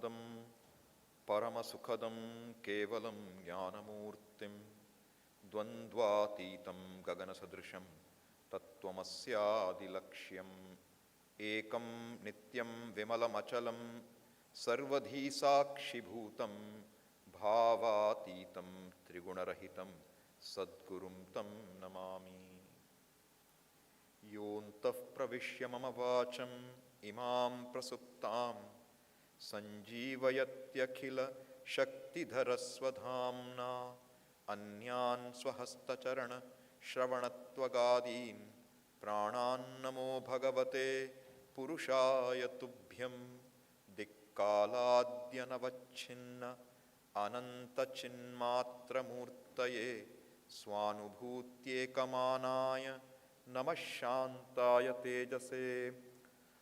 Satchidanandam Paramasukhadam Kevalam Jnanamurtim Dvandvatitam Gaganasadrisham Tattvamasyaadilakshyam Ekam Nityam Vimalamachalam Sarvadhi Sakshibhutam Bhavatitam Trigunarahitam Sadgurum Tam Namami Yontah Pravishya Mama Vacham Imam Prasuptam Sanjeevayatyakila Shaktidharaswadhamna Anyan Swahastacharana Shravanatvagadin Pranan Namo Bhagavate Purushaya Tubhyam Dikkaladhyanavachinna Anantachinmatramurtaye Swanubhutyekamānāya Namah Shantaya Tejase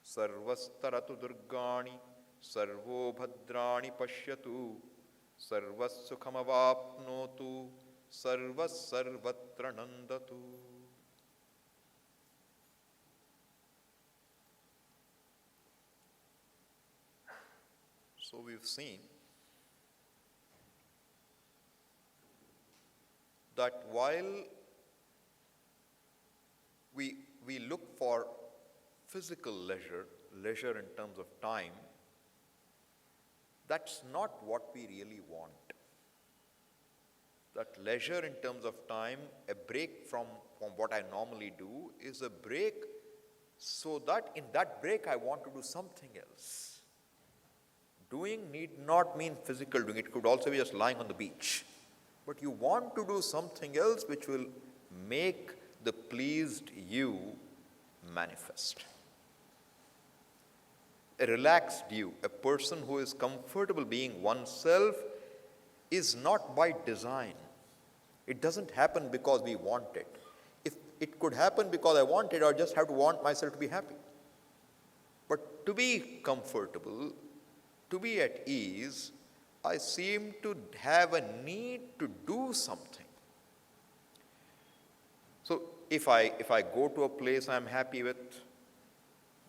Sarvastaratu Durgani Sarvo Bhadrani Pashyatu Sarvasukhamavapnotu Sarvasarvatra Nandatu. So we've seen that while we look for physical leisure in terms of time, that's not what we really want. That leisure in terms of time, a break from what I normally do, is a break so that in that break I want to do something else. Doing need not mean physical doing. It could also be just lying on the beach. But you want to do something else which will make the pleased you manifest. A relaxed you, a person who is comfortable being oneself, is not by design. It doesn't happen because we want it. If it could happen because I want it, I just have to want myself to be happy. But to be comfortable, to be at ease, I seem to have a need to do something. So if I go to a place I'm happy with,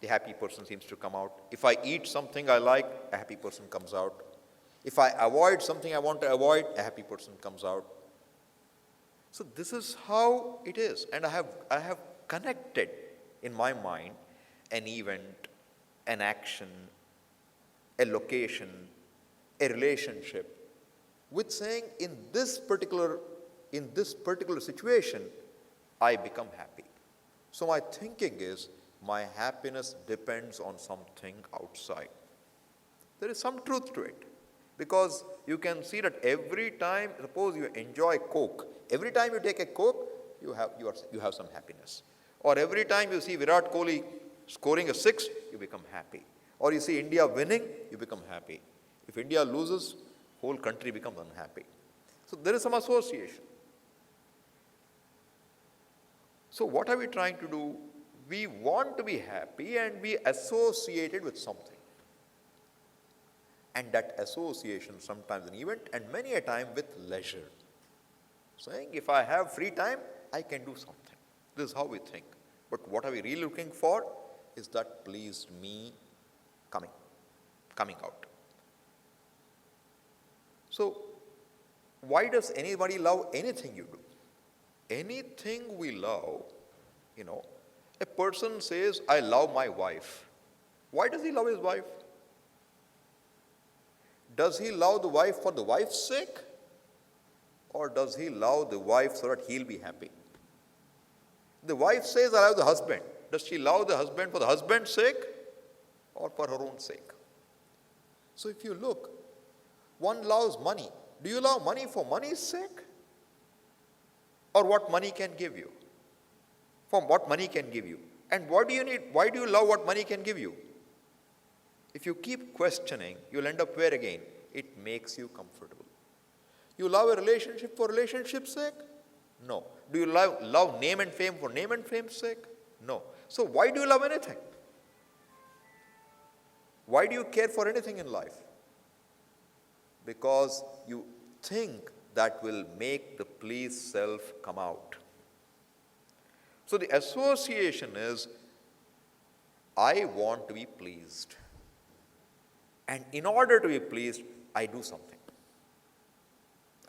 the happy person seems to come out. If I eat something I like, a happy person comes out. If I avoid something I want to avoid, a happy person comes out. So this is how it is. And I have connected in my mind an event, an action, a location, a relationship, with saying in this particular situation, I become happy. So my thinking is, my happiness depends on something outside. There is some truth to it. Because you can see that every time, suppose you enjoy Coke, every time you take a Coke, you have some happiness. Or every time you see Virat Kohli scoring a 6, you become happy. Or you see India winning, you become happy. If India loses, whole country becomes unhappy. So there is some association. So what are we trying to do? We want to be happy and be associated with something. And that association, sometimes an event, and many a time with leisure. Saying, if I have free time, I can do something. This is how we think. But what are we really looking for? Is that pleased me coming out. So, why does anybody love anything you do? Anything we love, a person says, I love my wife. Why does he love his wife? Does he love the wife for the wife's sake? Or does he love the wife so that he'll be happy? The wife says, I love the husband. Does she love the husband for the husband's sake or for her own sake? So if you look, one loves money. Do you love money for money's sake? Or what money can give you? From what money can give you? And what do you need? Why do you love what money can give you? If you keep questioning, you'll end up where again? It makes you comfortable. You love a relationship for relationship's sake? No. Do you love name and fame for name and fame's sake? No. So why do you love anything? Why do you care for anything in life? Because you think that will make the pleased self come out. So the association is, I want to be pleased. And in order to be pleased, I do something.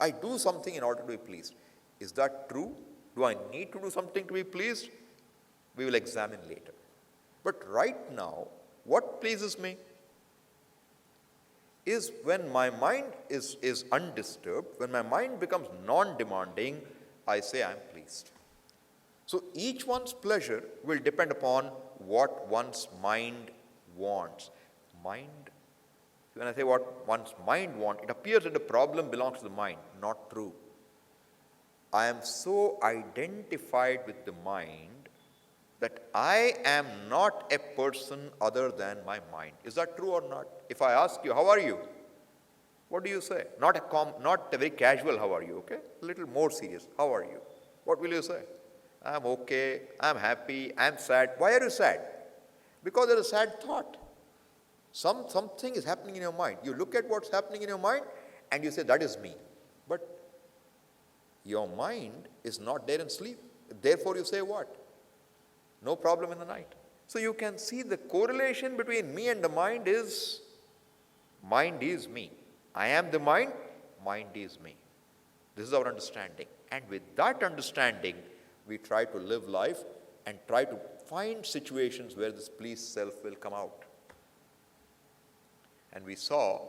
I do something in order to be pleased. Is that true? Do I need to do something to be pleased? We will examine later. But right now, what pleases me is when my mind is undisturbed, when my mind becomes non-demanding, I say I am pleased. So each one's pleasure will depend upon what one's mind wants. Mind, when I say what one's mind wants, it appears that the problem belongs to the mind. Not true. I am so identified with the mind that I am not a person other than my mind. Is that true or not? If I ask you, how are you? What do you say? Not a very casual, how are you, okay? A little more serious, how are you? What will you say? I'm okay, I'm happy, I'm sad. Why are you sad? Because there's a sad thought. Something is happening in your mind. You look at what's happening in your mind and you say, that is me. But your mind is not there in sleep. Therefore, you say what? No problem in the night. So you can see the correlation between me and the mind is me. I am the mind is me. This is our understanding. And with that understanding, we try to live life and try to find situations where this pleased self will come out. And we saw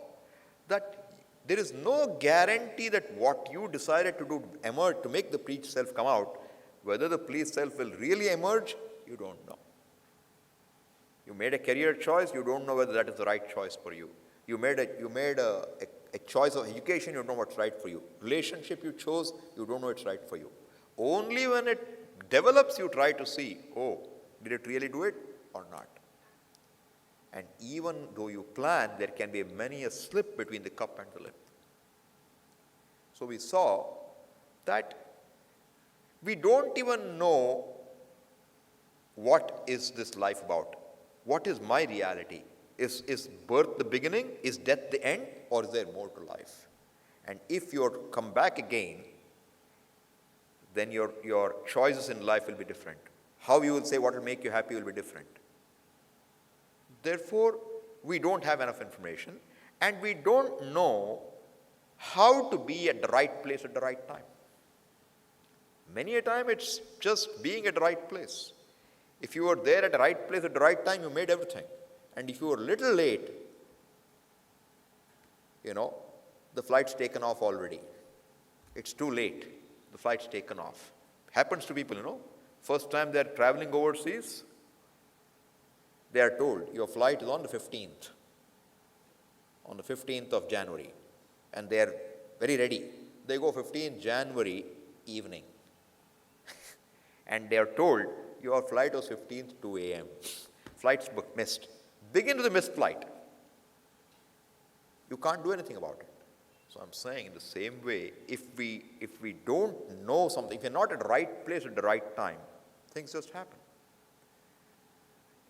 that there is no guarantee that what you decided to do emerge, to make the pleased self come out, whether the pleased self will really emerge, you don't know. You made a career choice, you don't know whether that is the right choice for you. You made a choice of education, you don't know what's right for you. Relationship you chose, you don't know it's right for you. Only when it develops, you try to see, oh, did it really do it or not? And even though you plan, there can be many a slip between the cup and the lip. So we saw that we don't even know what is this life about. What is my reality? Is birth the beginning? Is death the end? Or is there more to life? And if you come back again, then your choices in life will be different. How you will say what will make you happy will be different. Therefore, we don't have enough information and we don't know how to be at the right place at the right time. Many a time it's just being at the right place. If you were there at the right place at the right time, you made everything. And if you were a little late, the flight's taken off already. It's too late. The flight's taken off. Happens to people, First time they're traveling overseas, they are told, your flight is on the 15th. On the 15th of January. And they are very ready. They go 15th January evening. And they are told, your flight was 15th 2 a.m. Flight's missed. Begin with the missed flight. You can't do anything about it. So I'm saying in the same way, if we don't know something, if you're not at the right place at the right time, things just happen.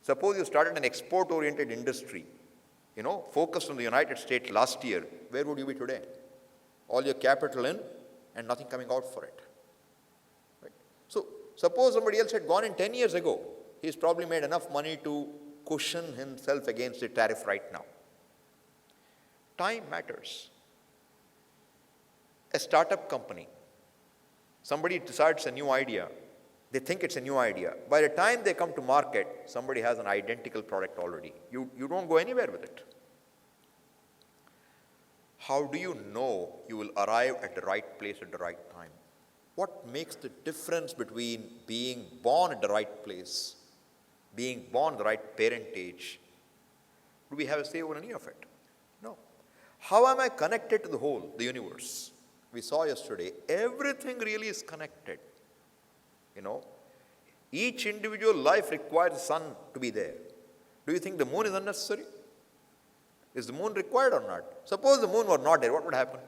Suppose you started an export-oriented industry, focused on the United States last year, where would you be today? All your capital in and nothing coming out for it. Right? So suppose somebody else had gone in 10 years ago, he's probably made enough money to cushion himself against the tariff right now. Time matters. A startup company, somebody decides a new idea. They think it's a new idea. By the time they come to market, somebody has an identical product already. You don't go anywhere with it. How do you know you will arrive at the right place at the right time? What makes the difference between being born at the right place, being born at the right parentage? Do we have a say over any of it? No. How am I connected to the whole, the universe? We saw yesterday, everything really is connected. Each individual life requires the sun to be there. Do you think the moon is unnecessary? Is the moon required or not? Suppose the moon were not there, what would happen?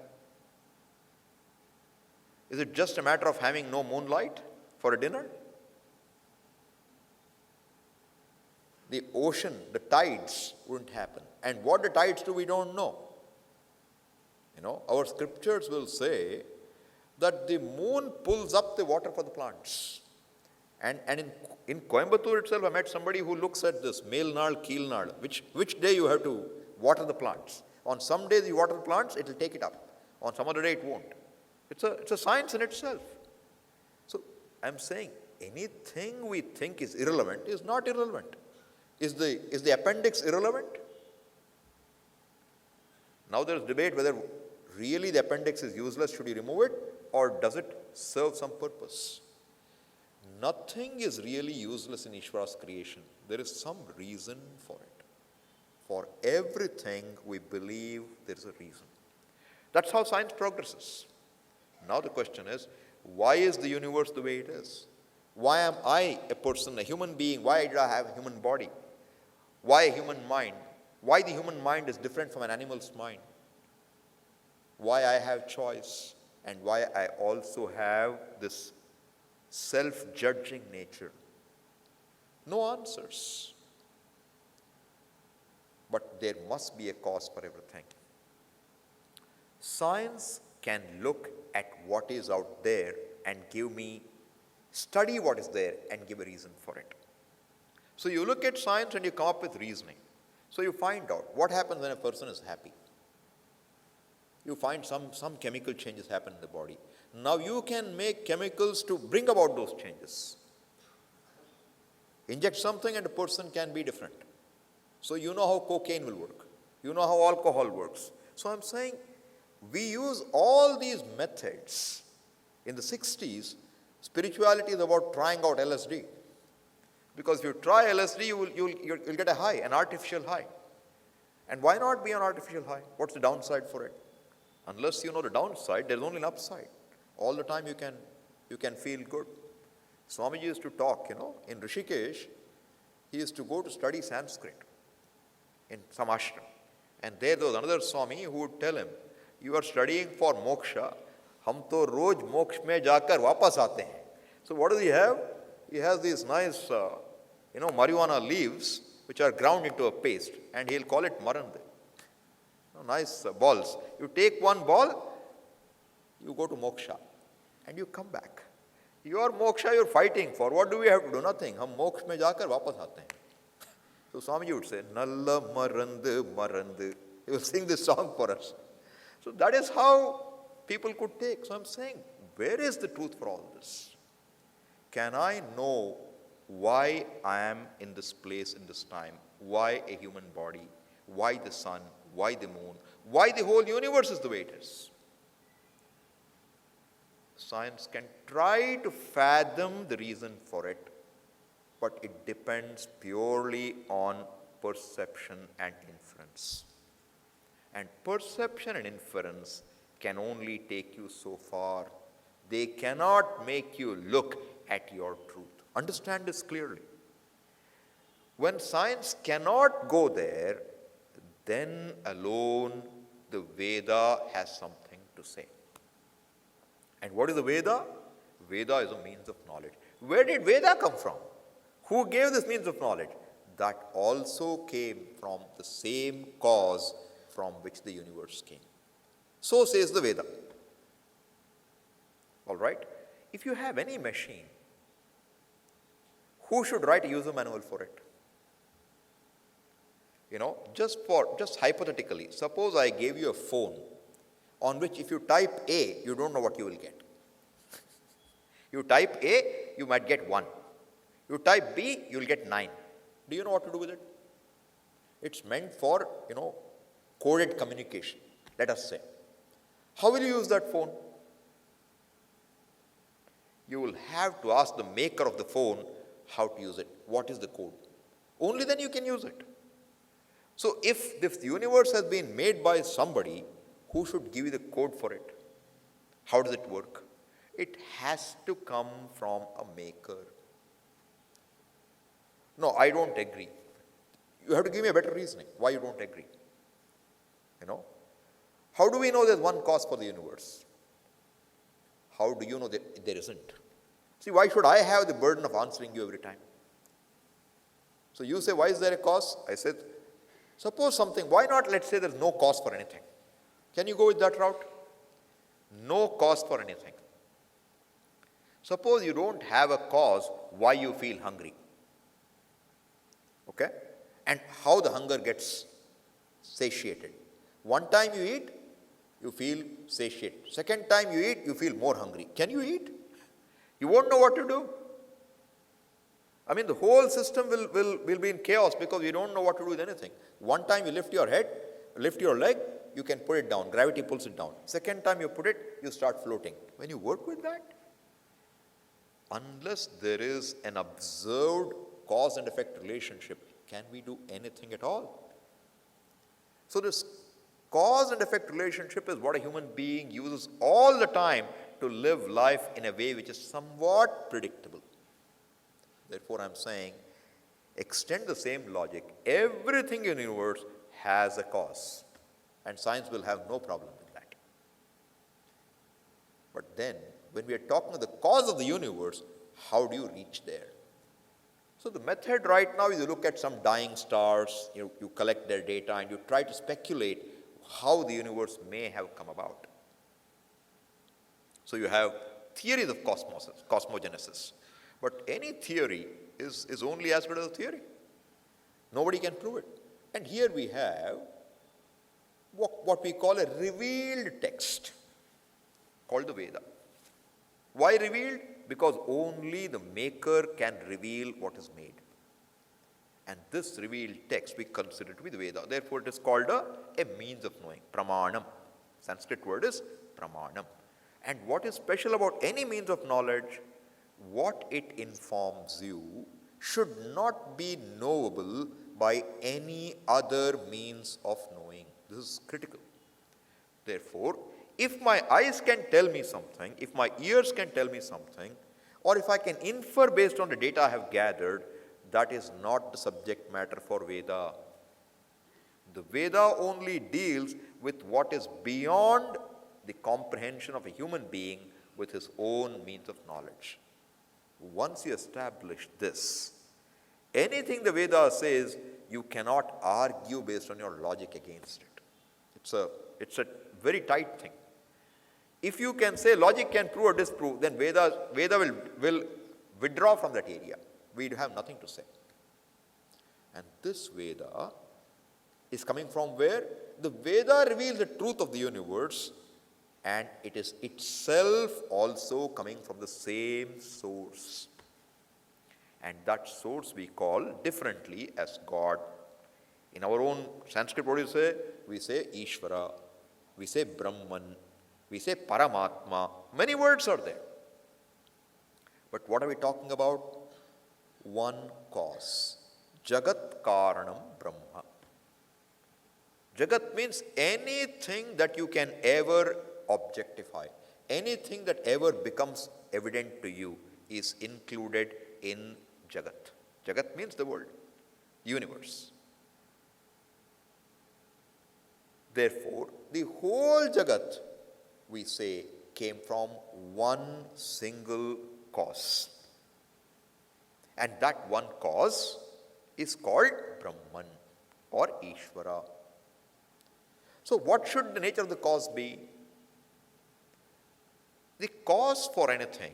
Is it just a matter of having no moonlight for a dinner? The ocean, the tides wouldn't happen. And what the tides do, we don't know. Our scriptures will say that the moon pulls up the water for the plants. And in Coimbatore itself, I met somebody who looks at this, Melnal, Keelnal, which day you have to water the plants. On some days you water the plants, it will take it up. On some other day it won't. It's a science in itself. So I'm saying anything we think is irrelevant is not irrelevant. Is the appendix irrelevant? Now there is debate whether really the appendix is useless, should you remove it, or does it serve some purpose? Nothing is really useless in Ishvara's creation. There is some reason for it. For everything we believe there is a reason. That's how science progresses. Now the question is, why is the universe the way it is? Why am I a person, a human being? Why do I have a human body? Why a human mind? Why the human mind is different from an animal's mind? Why I have choice, and why I also have this self-judging nature? No answers. But there must be a cause for everything. Science can look at what is out there and study what is there and give a reason for it. So you look at science and you come up with reasoning. So you find out what happens when a person is happy. You find some chemical changes happen in the body. Now you can make chemicals to bring about those changes. Inject something and a person can be different. So you know how cocaine will work. You know how alcohol works. So I'm saying we use all these methods. In the 60s, spirituality is about trying out LSD. Because if you try LSD, you'll get a high, an artificial high. And why not be an artificial high? What's the downside for it? Unless you know the downside, there's only an upside. All the time you can feel good. Swamiji used to talk, in Rishikesh, he used to go to study Sanskrit in some ashram. And there was another Swami who would tell him, you are studying for moksha, hum to roj moksha mein jaakar wapas aate hain. So what does he have? He has these nice, marijuana leaves which are ground into a paste, and he'll call it marande. Nice balls. You take one ball, you go to moksha, and you come back. Your moksha you're fighting for. What do we have to do? Nothing. Hum moksha mein jaakar wapas aate hain. So Swamiji would say, Nalla marand marand. He will sing this song for us. So that is how people could take. So I'm saying, where is the truth for all this? Can I know why I am in this place in this time? Why a human body? Why the sun? Why the moon? Why the whole universe is the way it is? Science can try to fathom the reason for it, but it depends purely on perception and inference. And perception and inference can only take you so far. They cannot make you look at your truth. Understand this clearly. When science cannot go there, then alone the Veda has something to say. And what is the Veda? Veda is a means of knowledge. Where did Veda come from? Who gave this means of knowledge? That also came from the same cause from which the universe came. So says the Veda. All right? If you have any machine, who should write a user manual for it? Just hypothetically, suppose I gave you a phone on which if you type A, you don't know what you will get. You type A, you might get 1. You type B, you'll get 9. Do you know what to do with it? It's meant for, coded communication, let us say. How will you use that phone? You will have to ask the maker of the phone how to use it. What is the code? Only then you can use it. So if this universe has been made by somebody, who should give you the code for it? How does it work? It has to come from a maker. No, I don't agree. You have to give me a better reasoning why you don't agree. How do we know there's one cause for the universe? How do you know that there isn't? See, why should I have the burden of answering you every time? So you say, why is there a cause? I said, suppose something, why not let's say there's no cause for anything? Can you go with that route? No cause for anything. Suppose you don't have a cause why you feel hungry. Okay? And how the hunger gets satiated. One time you eat, you feel satiated. Second time you eat, you feel more hungry. Can you eat? You won't know what to do. I mean, the whole system will be in chaos because you don't know what to do with anything. One time you lift your head, lift your leg, you can put it down. Gravity pulls it down. Second time you put it, you start floating. When you work with that, unless there is an observed cause and effect relationship, can we do anything at all? So this cause and effect relationship is what a human being uses all the time to live life in a way which is somewhat predictable. Therefore, I'm saying, extend the same logic. Everything in the universe has a cause, and science will have no problem with that. But then, when we are talking of the cause of the universe, how do you reach there? So the method right now is you look at some dying stars, you collect their data, and you try to speculate how the universe may have come about. So you have theories of cosmogenesis. But any theory is only as good as a theory. Nobody can prove it. And here we have what we call a revealed text called the Veda. Why revealed? Because only the maker can reveal what is made. And this revealed text we consider to be the Veda. Therefore, it is called a means of knowing, pramanam. Sanskrit word is pramanam. And what is special about any means of knowledge? What it informs you should not be knowable by any other means of knowing. This is critical. Therefore, if my eyes can tell me something, if my ears can tell me something, or if I can infer based on the data I have gathered, that is not the subject matter for Veda. The Veda only deals with what is beyond the comprehension of a human being with his own means of knowledge. Once you establish this, anything the Veda says, you cannot argue based on your logic against it. It's a very tight thing. If you can say logic can prove or disprove, then Veda will withdraw from that area. We have nothing to say. And this Veda is coming from where? The Veda reveals the truth of the universe, and it is itself also coming from the same source. And that source we call differently as God. In our own Sanskrit, what do you say? We say Ishvara, we say Brahman, we say Paramatma. Many words are there. But what are we talking about? One cause. Jagat Karanam Brahma. Jagat means anything that you can ever objectify. Anything that ever becomes evident to you is included in Jagat. Jagat means the world, universe. Therefore, the whole Jagat, we say, came from one single cause. And that one cause is called Brahman or Ishvara. So what should the nature of the cause be? The cause for anything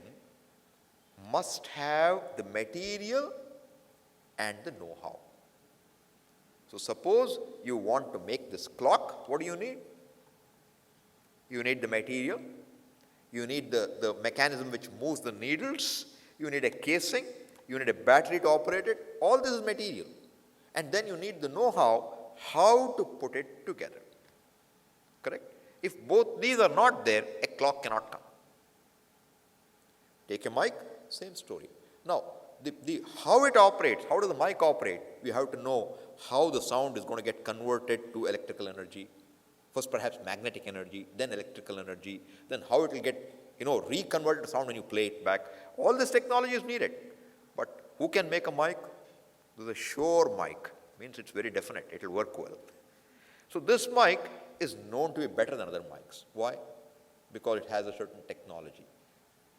must have the material and the know-how. So suppose you want to make this clock, what do you need? You need the material, you need the mechanism which moves the needles, you need a casing, you need a battery to operate it. All this is material. And then you need the know-how, how to put it together. Correct? If both these are not there, a clock cannot come. Take a mic, same story. Now, how it operates, how does the mic operate? We have to know how the sound is going to get converted to electrical energy. First perhaps magnetic energy, then electrical energy, then how it will get, reconverted to sound when you play it back. All this technology is needed. But who can make a mic? This is a Shure mic. Means it's very definite. It will work well. So this mic is known to be better than other mics. Why? Because it has a certain technology.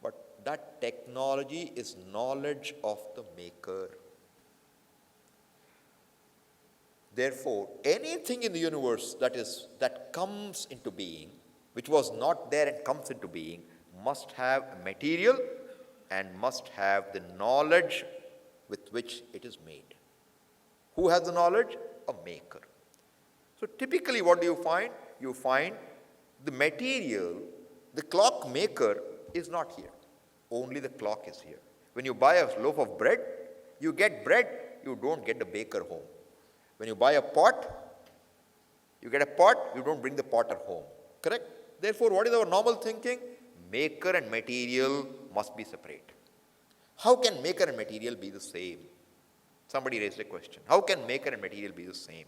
But that technology is knowledge of the maker. Therefore, anything in the universe that comes into being, which was not there and comes into being, must have material and must have the knowledge with which it is made. Who has the knowledge? A maker. So typically what do you find? You find the material, the clock maker is not here. Only the clock is here. When you buy a loaf of bread, you get bread, you don't get the baker home. When you buy a pot, you get a pot, you don't bring the potter home. Correct? Therefore, what is our normal thinking? Maker and material must be separate. How can maker and material be the same? Somebody raised a question. How can maker and material be the same?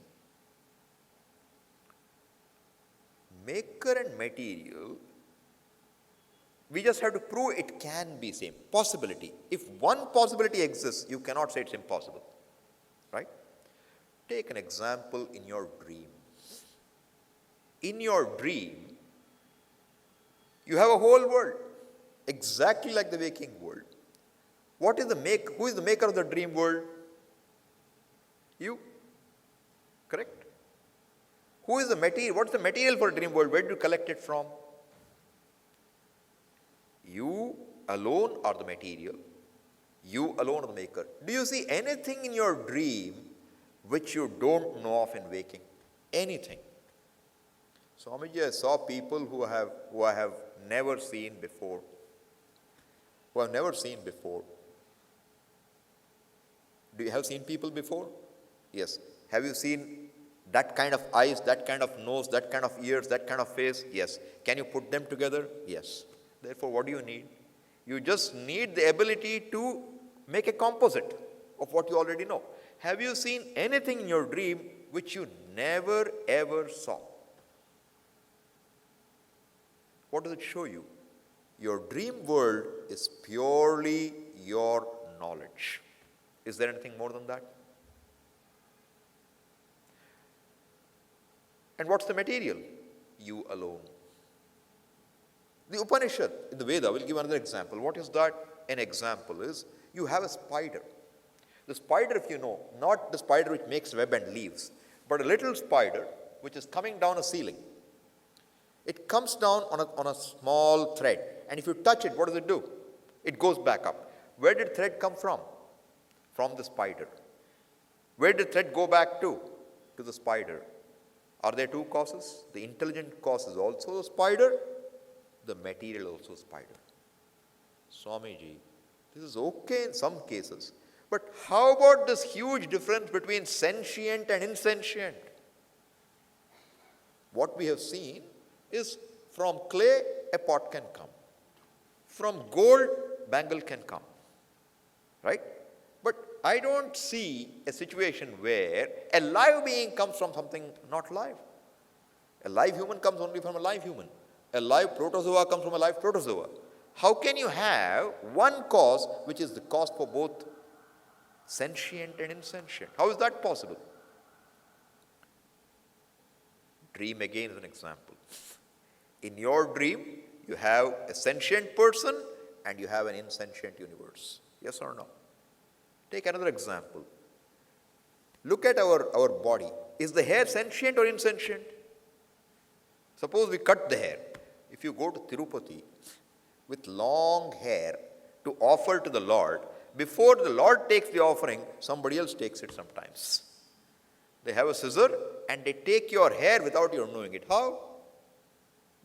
Maker and material, we just have to prove it can be same. Possibility. If one possibility exists, you cannot say it's impossible. Right? Take an example in your dream. In your dream, you have a whole world, exactly like the waking world. Who is the maker of the dream world? You. Correct? Who is the material? What's the material for a dream world? Where do you collect it from? You alone are the material. You alone are the maker. Do you see anything in your dream which you don't know of in waking? Anything. Swamiji, I saw people who I have never seen before. Who I've never seen before. Do you have seen people before? Yes. Have you seen that kind of eyes, that kind of nose, that kind of ears, that kind of face? Yes. Can you put them together? Yes. Therefore, what do you need? You just need the ability to make a composite of what you already know. Have you seen anything in your dream which you never ever saw? What does it show you? Your dream world is purely your knowledge. Is there anything more than that? And what's the material? You alone. The Upanishad, in the Veda, we'll give another example. What is that? An example is, you have a spider. The spider, if you know, not the spider which makes web and leaves, but a little spider which is coming down a ceiling. It comes down on a small thread. And if you touch it, what does it do? It goes back up. Where did thread come from? From the spider. Where did thread go back to? To the spider. Are there two causes? The intelligent cause is also the spider. The material also spider. Swamiji, this is okay in some cases. But how about this huge difference between sentient and insentient? What we have seen is from clay, a pot can come. From gold, bangle can come. Right? But I don't see a situation where a live being comes from something not live. A live human comes only from a live human. A live protozoa comes from a live protozoa. How can you have one cause which is the cause for both sentient and insentient? How is that possible? Dream again is an example. In your dream, you have a sentient person and you have an insentient universe. Yes or no? Take another example. Look at our body. Is the hair sentient or insentient? Suppose we cut the hair. If you go to Tirupati with long hair to offer to the Lord, before the Lord takes the offering, somebody else takes it sometimes. They have a scissor and they take your hair without your knowing it. How?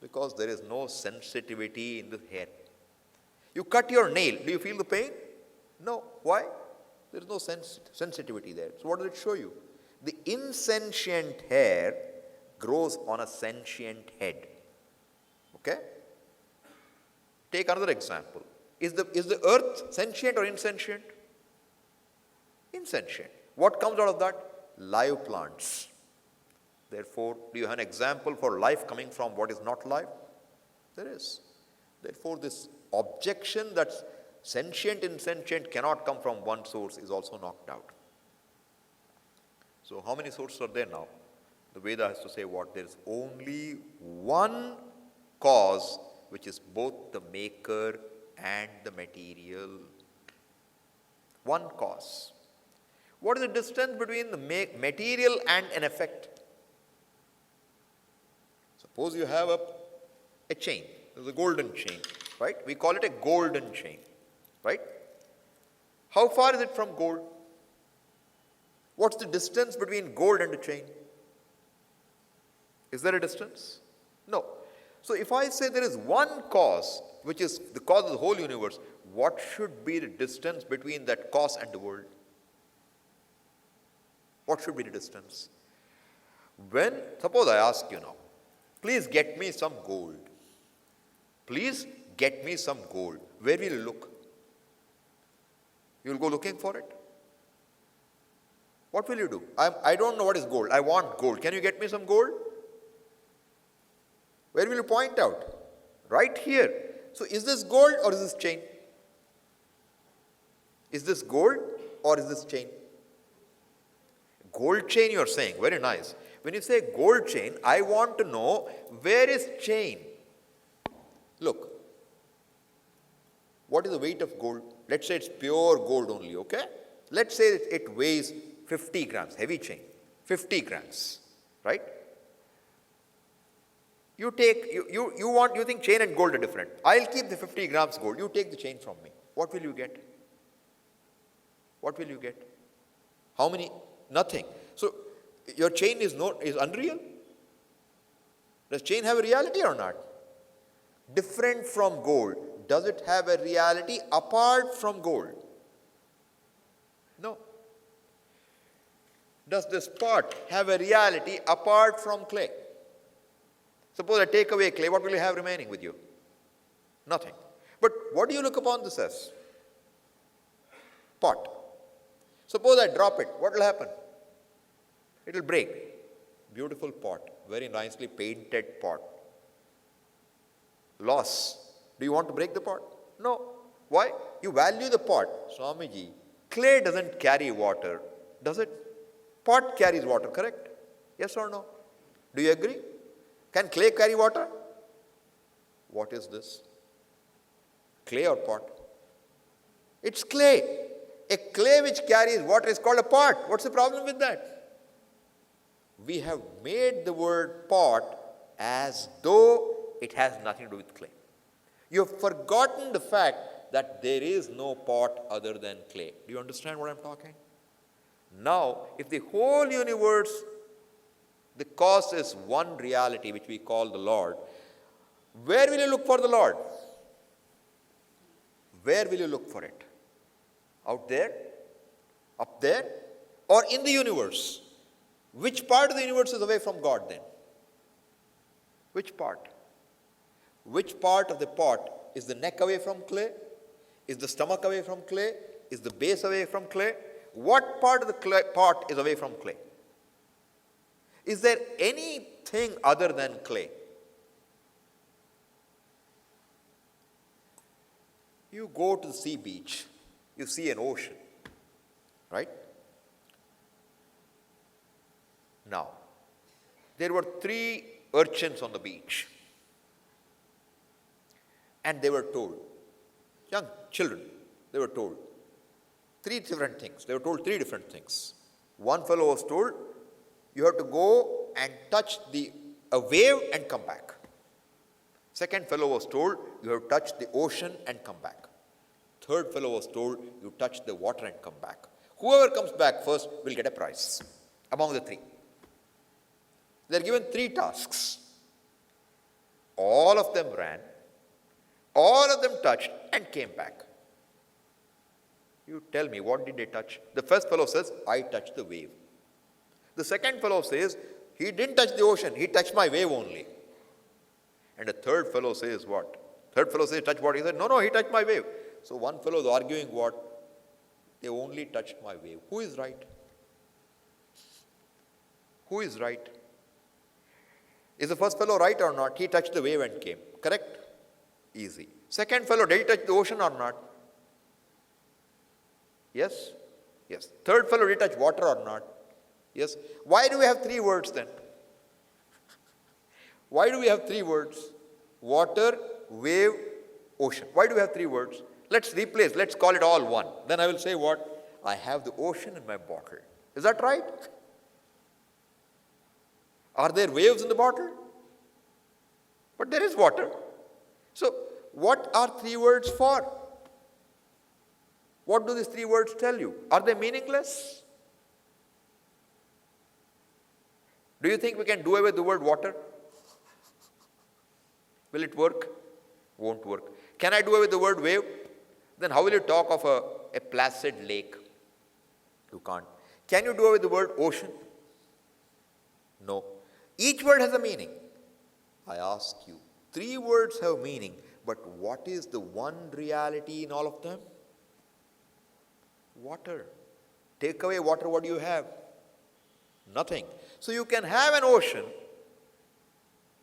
Because there is no sensitivity in the hair. You cut your nail. Do you feel the pain? No. Why? There is no sensitivity there. So what does it show you? The insentient hair grows on a sentient head. Okay? Take another example. Is the earth sentient or insentient? Insentient. What comes out of that? Live plants. Therefore, do you have an example for life coming from what is not live? There is. Therefore, this objection that sentient, insentient cannot come from one source is also knocked out. So, how many sources are there now? The Veda has to say what? There is only one cause which is both the maker and the material. One cause. What is the distance between the material and an effect? Suppose you have a chain. There's a golden chain, right? We call it a golden chain, right? How far is it from gold? What's the distance between gold and a chain? Is there a distance? No. So if I say there is one cause, which is the cause of the whole universe, what should be the distance between that cause and the world? What should be the distance? Suppose I ask you now, please get me some gold. Please get me some gold. Where will you look? You will go looking for it? What will you do? I don't know what is gold. I want gold. Can you get me some gold? Where will you point out? Right here. So is this gold or is this chain? Is this gold or is this chain? Gold chain you are saying. Very nice. When you say gold chain, I want to know where is chain? Look. What is the weight of gold? Let's say it's pure gold only, okay? Let's say it weighs 50 grams, heavy chain, 50 grams, right? You think chain and gold are different. I'll keep the 50 grams gold. You take the chain from me. What will you get? What will you get? How many? Nothing. So your chain is unreal? Does chain have a reality or not? Different from gold. Does it have a reality apart from gold? No. Does this pot have a reality apart from clay? Suppose I take away clay, what will you have remaining with you? Nothing. But what do you look upon this as? Pot. Suppose I drop it, what will happen? It will break. Beautiful pot, very nicely painted pot. Loss. Do you want to break the pot? No. Why? You value the pot. Swamiji, clay doesn't carry water, does it? Pot carries water, correct? Yes or no? Do you agree? Can clay carry water? What is this? Clay or pot? It's clay. A clay which carries water is called a pot. What's the problem with that? We have made the word pot as though it has nothing to do with clay. You have forgotten the fact that there is no pot other than clay. Do you understand what I'm talking? Now, if the whole universe, the cause is one reality which we call the Lord, where will you look for the Lord? Where will you look for it? Out there? Up there? Or in the universe? Which part of the universe is away from God then? Which part? Which part of the pot? Is the neck away from clay? Is the stomach away from clay? Is the base away from clay? What part of the pot is away from clay? Is there anything other than clay? You go to the sea beach, you see an ocean, right? Now, there were 3 urchins on the beach. And they were told, young children, they were told 3 different things. They were told 3 different things. One fellow was told, you have to go and touch a wave and come back. Second fellow was told, you have to touch the ocean and come back. Third fellow was told, you touch the water and come back. Whoever comes back first will get a prize among the 3. They are given 3 tasks. All of them ran. All of them touched and came back. You tell me, what did they touch? The first fellow says, I touched the wave. The second fellow says, he didn't touch the ocean, he touched my wave only. And the third fellow says what? Third fellow says, touch what? He said, no, he touched my wave. So one fellow is arguing what? They only touched my wave. Who is right? Who is right? Is the first fellow right or not? He touched the wave and came. Correct? Easy. Second fellow, did he touch the ocean or not? Yes? Yes. Third fellow, did he touch water or not? Yes. Why do we have 3 words then? Why do we have 3 words? Water, wave, ocean. Why do we have 3 words? Let's replace, let's call it all one. Then I will say what? I have the ocean in my bottle. Is that right? Are there waves in the bottle? But there is water. So, what are 3 words for? What do these 3 words tell you? Are they meaningless? Do you think we can do away with the word water? Will it work? Won't work. Can I do away with the word wave? Then how will you talk of a placid lake? You can't. Can you do away with the word ocean? No. Each word has a meaning. I ask you, 3 words have meaning, but what is the one reality in all of them? Water. Take away water, what do you have? Nothing. So you can have an ocean.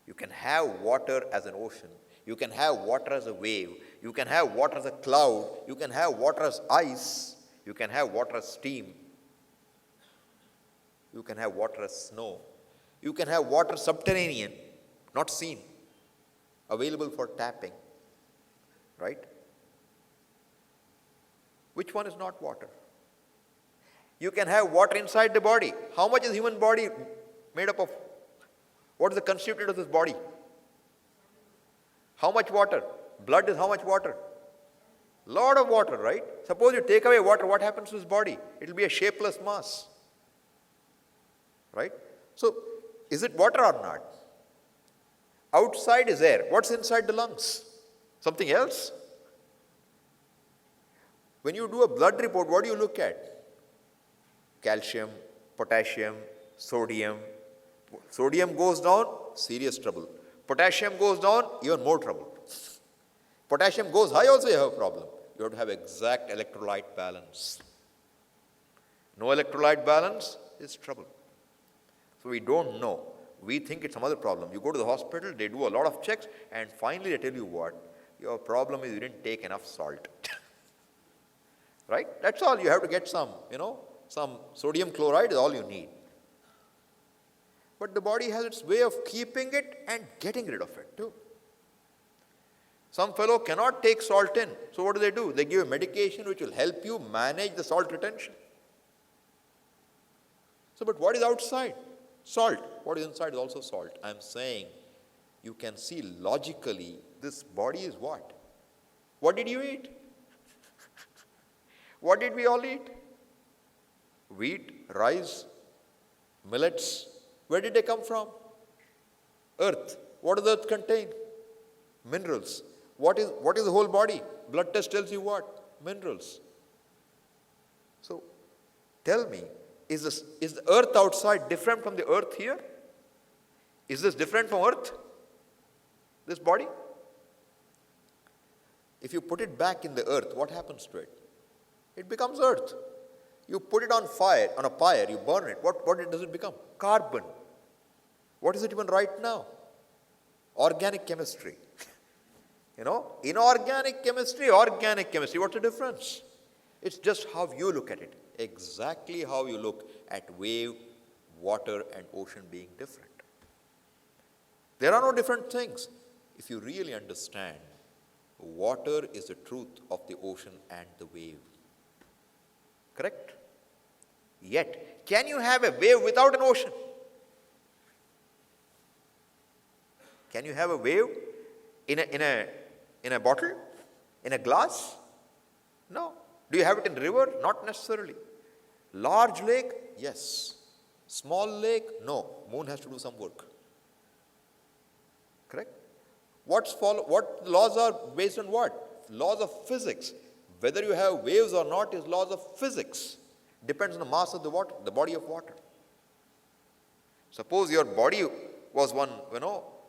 You can have water as an ocean. You can have water as a wave. You can have water as a cloud. You can have water as ice. You can have water as steam. You can have water as snow. You can have water subterranean, not seen, available for tapping. Right? Which one is not water? You can have water inside the body. How much is human body made up of? What is the constituent of this body? How much water? Blood is how much water? Lot of water, right? Suppose you take away water, what happens to this body? It will be a shapeless mass. Right? So, is it water or not? Outside is air. What's inside the lungs? Something else? When you do a blood report, what do you look at? Calcium, potassium, sodium. Sodium goes down, serious trouble. Potassium goes down, even more trouble. Potassium goes high, also you have a problem. You have to have exact electrolyte balance. No electrolyte balance is trouble. So we don't know. We think it's some other problem. You go to the hospital, they do a lot of checks, and finally they tell you what? Your problem is you didn't take enough salt. Right? That's all. You have to get some, some sodium chloride is all you need. But the body has its way of keeping it and getting rid of it too. Some fellow cannot take salt in. So what do? They give a medication which will help you manage the salt retention. So, but what is outside? Salt. What is inside is also salt. I am saying you can see logically this body is what? What did you eat? What did we all eat? Wheat, rice, millets. Where did they come from? Earth. What does earth contain? Minerals. What is the whole body? Blood test tells you what? Minerals. So, tell me, is the earth outside different from the earth here? Is this different from earth? This body? If you put it back in the earth, what happens to it? It becomes earth. You put it on fire, on a pyre, you burn it. What does it become? Carbon. What is it even right now? Organic chemistry. Inorganic chemistry, organic chemistry. What's the difference? It's just how you look at it. Exactly how you look at wave, water, and ocean being different. There are no different things. If you really understand, water is the truth of the ocean and the wave. Correct? Yet, can you have a wave without an ocean? Can you have a wave in a bottle? In a glass? No. Do you have it in a river? Not necessarily. Large lake? Yes. Small lake? No. Moon has to do some work. Correct? What laws are based on what? Laws of physics. Whether you have waves or not is laws of physics. Depends on the mass of the water, the body of water. Suppose your body was one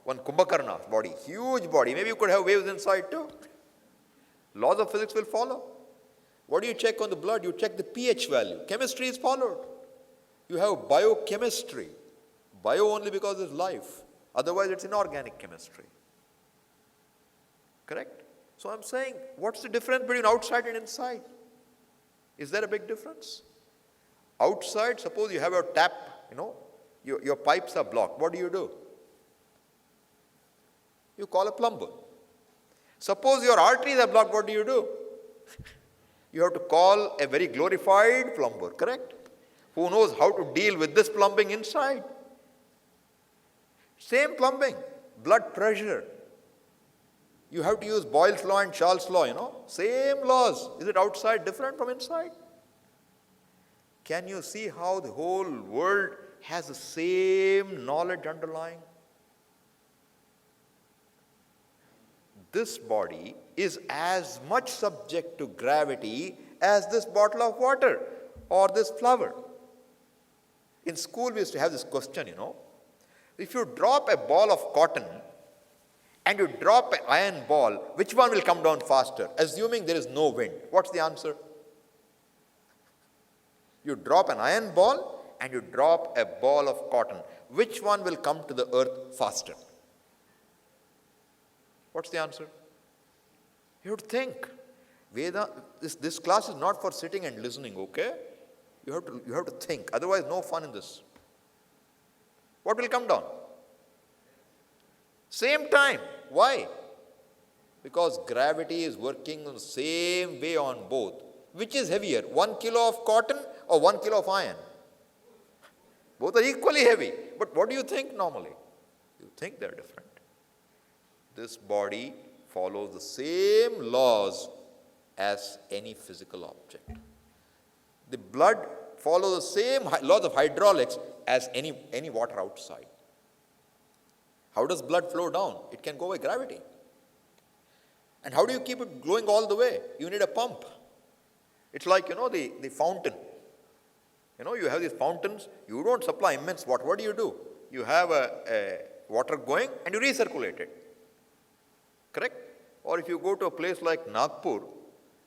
Kumbhakarna's body, huge body. Maybe you could have waves inside too. Laws of physics will follow. What do you check on the blood? You check the pH value. Chemistry is followed. You have biochemistry. Bio only because it's life. Otherwise it's inorganic chemistry. Correct? So I'm saying, what's the difference between outside and inside? Is there a big difference? Outside, suppose you have a tap, your pipes are blocked. What do? You call a plumber. Suppose your arteries are blocked, what do? You have to call a very glorified plumber, correct? Who knows how to deal with this plumbing inside. Same plumbing, blood pressure. You have to use Boyle's law and Charles' law, Same laws. Is it outside different from inside? Can you see how the whole world has the same knowledge underlying? This body is as much subject to gravity as this bottle of water or this flower. In school, we used to have this question, If you drop a ball of cotton and you drop an iron ball, which one will come down faster? Assuming there is no wind. What's the answer? You drop an iron ball and you drop a ball of cotton. Which one will come to the earth faster? What's the answer? You have to think. This class is not for sitting and listening, okay? You have to think. Otherwise, no fun in this. What will come down? Same time. Why? Because gravity is working the same way on both. Which is heavier, 1 kilo of cotton or 1 kilo of iron? Both are equally heavy. But what do you think normally? You think they're different. This body follows the same laws as any physical object. The blood follows the same laws of hydraulics as any water outside. How does blood flow down? It can go by gravity. And how do you keep it going all the way? You need a pump. It's like, the fountain. You have these fountains, you don't supply immense water. What do? You have a water going and you recirculate it. Correct? Or if you go to a place like Nagpur,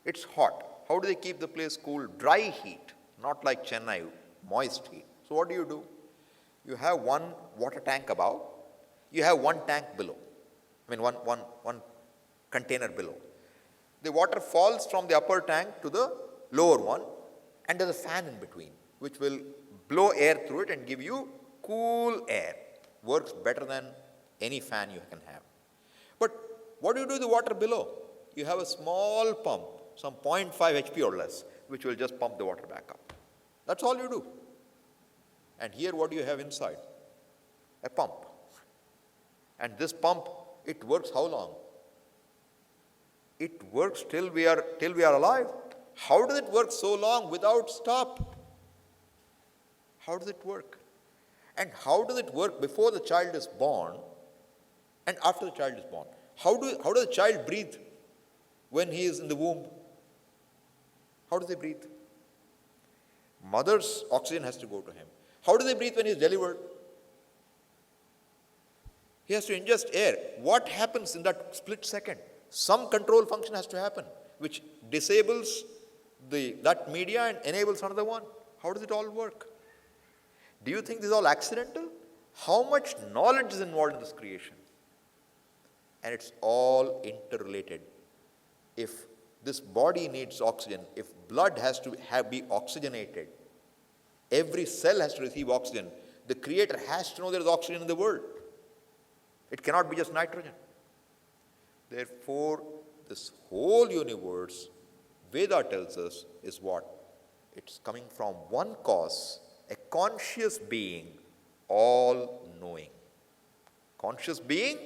it's hot. How do they keep the place cool? Dry heat, not like Chennai, moist heat. So what do? You have one water tank above, you have one tank below. One container below. The water falls from the upper tank to the lower one, and there's a fan in between, which will blow air through it and give you cool air. Works better than any fan you can have. But what do with the water below? You have a small pump, some 0.5 HP or less, which will just pump the water back up. That's all you do. And here what do you have inside? A pump. And this pump, it works how long? It works till we are alive. How does it work so long without stop? How does it work? And how does it work before the child is born and after the child is born? How does the child breathe when he is in the womb? How does he breathe? Mother's oxygen has to go to him. How does he breathe when he is delivered? He has to ingest air. What happens in that split second? Some control function has to happen, which disables that media and enables another one. How does it all work? Do you think this is all accidental? How much knowledge is involved in this creation? And it's all interrelated. If this body needs oxygen, if blood has to be oxygenated, every cell has to receive oxygen, the Creator has to know there is oxygen in the world. It cannot be just nitrogen. Therefore, this whole universe, Veda tells us, is what? It's coming from one cause, a conscious being, all-knowing. Conscious being,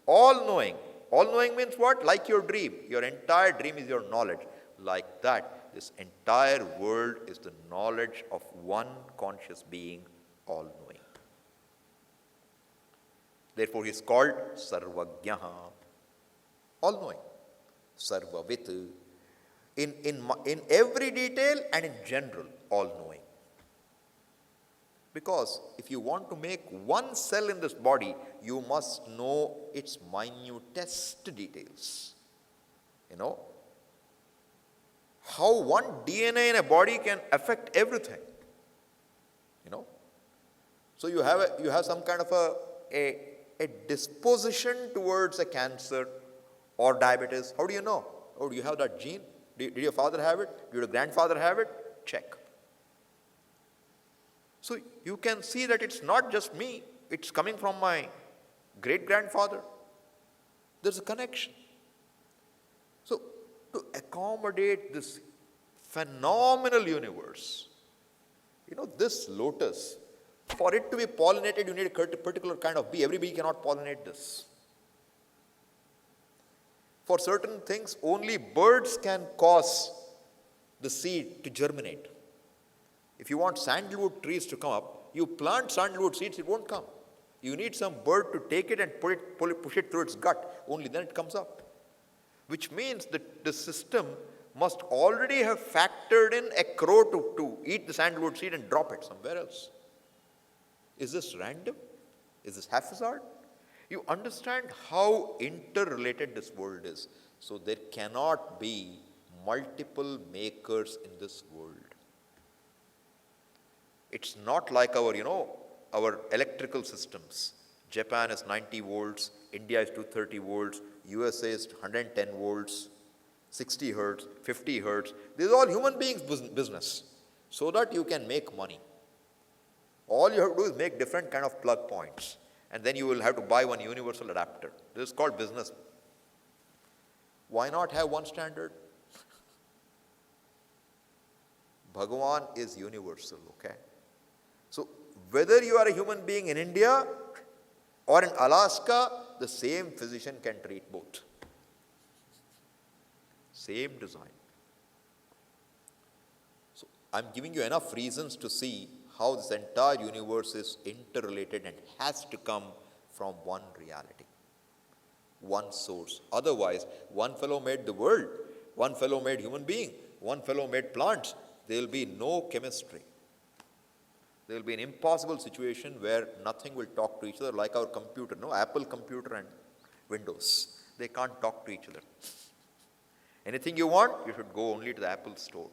all-knowing. All-knowing means what? Like your dream. Your entire dream is your knowledge. Like that, this entire world is the knowledge of one conscious being, all-knowing. Therefore, he is called Sarvajnaha, all-knowing, Sarvavit, in every detail and in general, all-knowing. Because if you want to make one cell in this body, you must know its minutest details. How one DNA in a body can affect everything. So you have some kind of a disposition towards a cancer or diabetes. How do you know? Oh, do you have that gene? Did your father have it? Did your grandfather have it? Check. So you can see that it's not just me. It's coming from my great-grandfather. There's a connection. So to accommodate this phenomenal universe, this lotus, for it to be pollinated, you need a particular kind of bee. Every bee cannot pollinate this. For certain things, only birds can cause the seed to germinate. If you want sandalwood trees to come up, You plant sandalwood seeds, it won't come. You need some bird to take it and push it through its gut. Only then it comes up. Which means that the system must already have factored in a crow to eat the sandalwood seed and drop it somewhere else. Is this random? Is this haphazard? You understand how interrelated this world is. So there cannot be multiple makers in this world. It's not like our electrical systems. Japan is 90 volts, India is 230 volts, USA is 110 volts, 60 hertz, 50 hertz. This is all human beings' business, so that you can make money. All you have to do is make different kind of plug points, and then you will have to buy one universal adapter. This is called business. Why not have one standard? Bhagavan is universal, okay? So whether you are a human being in India or in Alaska, the same physician can treat both. Same design. So I'm giving you enough reasons to see how this entire universe is interrelated and has to come from one reality, one source. Otherwise, one fellow made the world, one fellow made human being, one fellow made plants. There will be no chemistry. There will be an impossible situation where nothing will talk to each other, like our computer, Apple computer and Windows. They can't talk to each other. Anything you want, you should go only to the Apple store.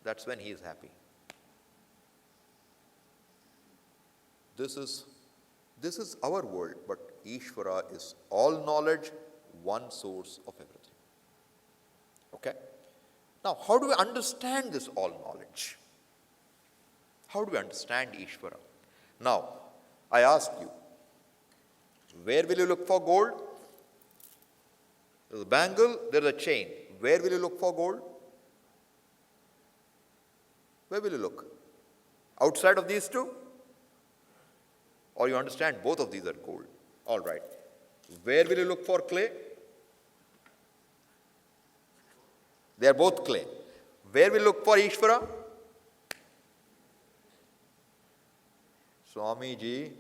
That's when he is happy. This is our world, but Ishvara is all knowledge, one source of everything. Okay? Now, how do we understand this all knowledge? How do we understand Ishvara? Now, I ask you, where will you look for gold? There's a bangle, there's a chain. Where will you look for gold? Where will you look? Outside of these two? Or you understand both of these are gold? All right. Where will you look for clay? They are both clay. Where will you look for Ishvara? Swamiji,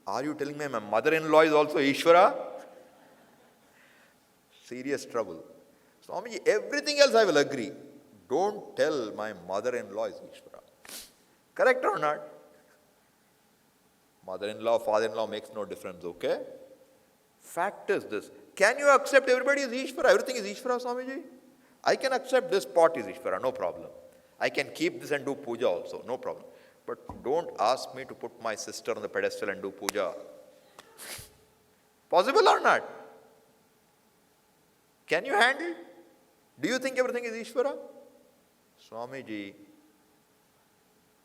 are you telling me my mother-in-law is also Ishvara? Serious trouble. Swamiji, everything else I will agree. Don't tell my mother-in-law is Ishvara. Correct or not? Mother-in-law, father-in-law makes no difference, okay? Fact is this. Can you accept everybody is Ishvara? Everything is Ishvara, Swamiji? I can accept this pot is Ishvara, no problem. I can keep this and do puja also, no problem. But don't ask me to put my sister on the pedestal and do puja. Possible or not? Can you handle? Do you think everything is Ishvara? Swamiji,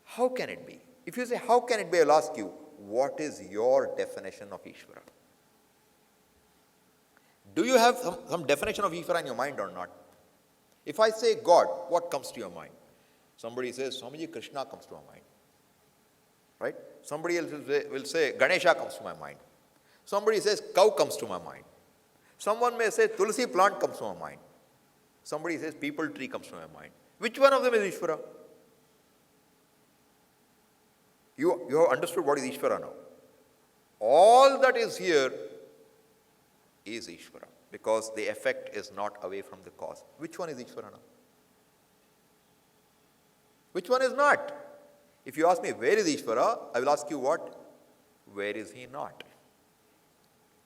how can it be? If you say, how can it be, I'll ask you, what is your definition of Ishvara? Do you have some definition of Ishvara in your mind or not? If I say God, what comes to your mind? Somebody says, Swamiji, Krishna comes to my mind. Right? Somebody else will say, Ganesha comes to my mind. Somebody says, cow comes to my mind. Someone may say, Tulsi plant comes to my mind. Somebody says, people tree comes to my mind. Which one of them is Ishvara? You have understood what is Ishvara now. All that is here is Ishvara, because the effect is not away from the cause. Which one is Ishvara now? Which one is not? If you ask me, where is Ishvara? I will ask you what? Where is he not?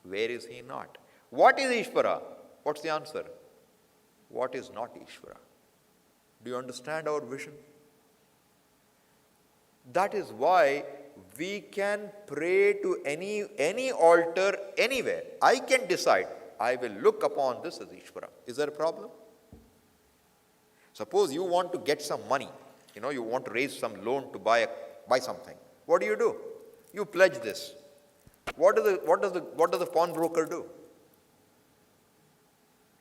Where is he not? What is Ishvara? What's the answer? What is not Ishvara? Do you understand our vision? That is why we can pray to any altar anywhere. I can decide, I will look upon this as Ishvara. Is there a problem? Suppose you want to get some money. You want to raise some loan to buy something. What do? You pledge this. What does the pawnbroker do?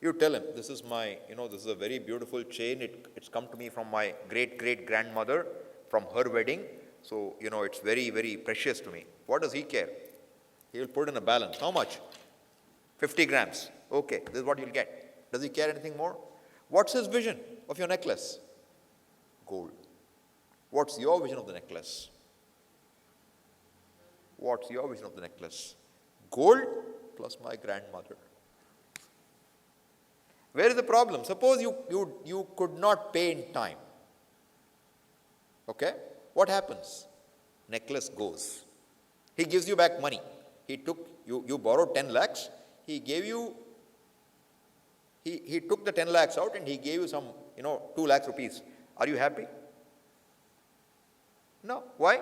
You tell him, this is this is a very beautiful chain. It's come to me from my great-great-grandmother, from her wedding. So, it's very, very precious to me. What does he care? He will put in a balance. How much? 50 grams. Okay, this is what you'll get. Does he care anything more? What's his vision of your necklace? Gold. What's your vision of the necklace? What's your vision of the necklace? Gold plus my grandmother. Where is the problem? Suppose you could not pay in time. Okay? What happens? Necklace goes. He gives you back money. You borrowed 10 lakhs. He gave you, he took the 10 lakhs out and he gave you some, 2 lakhs rupees. Are you happy? No. Why?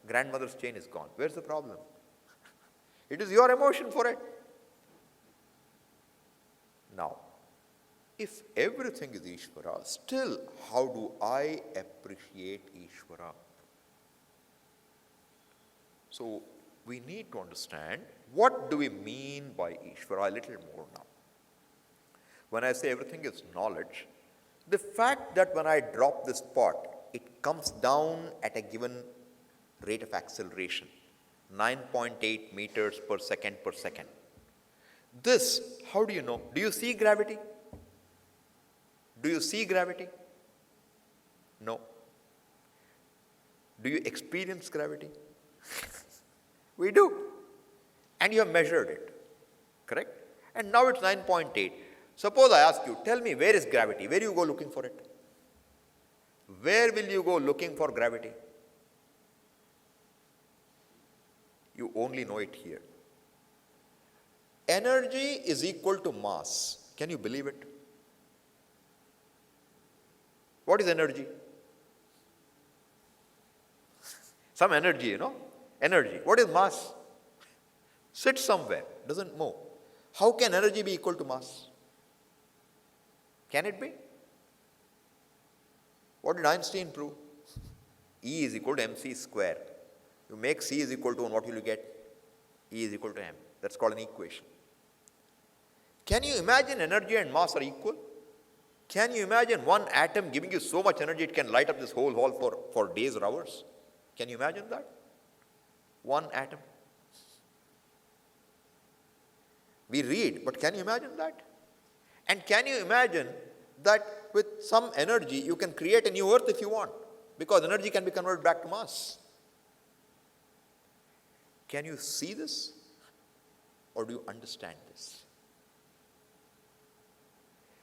Grandmother's chain is gone. Where's the problem? It is your emotion for it. Now, if everything is Ishvara, still how do I appreciate Ishvara? So, we need to understand what do we mean by Ishvara a little more now. When I say everything is knowledge, the fact that when I drop this pot, it comes down at a given rate of acceleration, 9.8 meters per second per second. This, how do you know? Do you see gravity? Do you see gravity? No. Do you experience gravity? We do. And you have measured it. Correct? And now it's 9.8. Suppose I ask you, tell me, where is gravity? Where do you go looking for it? Where will you go looking for gravity? You only know it here. Energy is equal to mass. Can you believe it? What is energy? Some energy, Energy. What is mass? Sits somewhere, doesn't move. How can energy be equal to mass? Can it be? What did Einstein prove? E is equal to mc square. You make C is equal to 1, what will you get? E is equal to m. That's called an equation. Can you imagine energy and mass are equal? Can you imagine one atom giving you so much energy it can light up this whole hall for days or hours? Can you imagine that? One atom. We read, but can you imagine that? And can you imagine that with some energy you can create a new earth if you want? Because energy can be converted back to mass. Can you see this? Or do you understand this?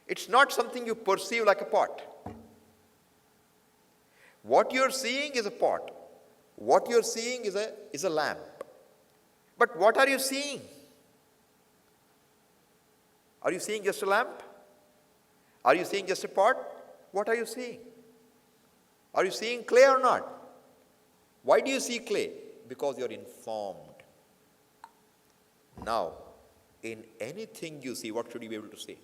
It's not something you perceive like a pot. What you're seeing is a pot. What you're seeing is a lamp. But what are you seeing? Are you seeing just a lamp? Are you seeing just a pot? What are you seeing? Are you seeing clay or not? Why do you see clay? Because you're informed. Now, in anything you see, what should you be able to say?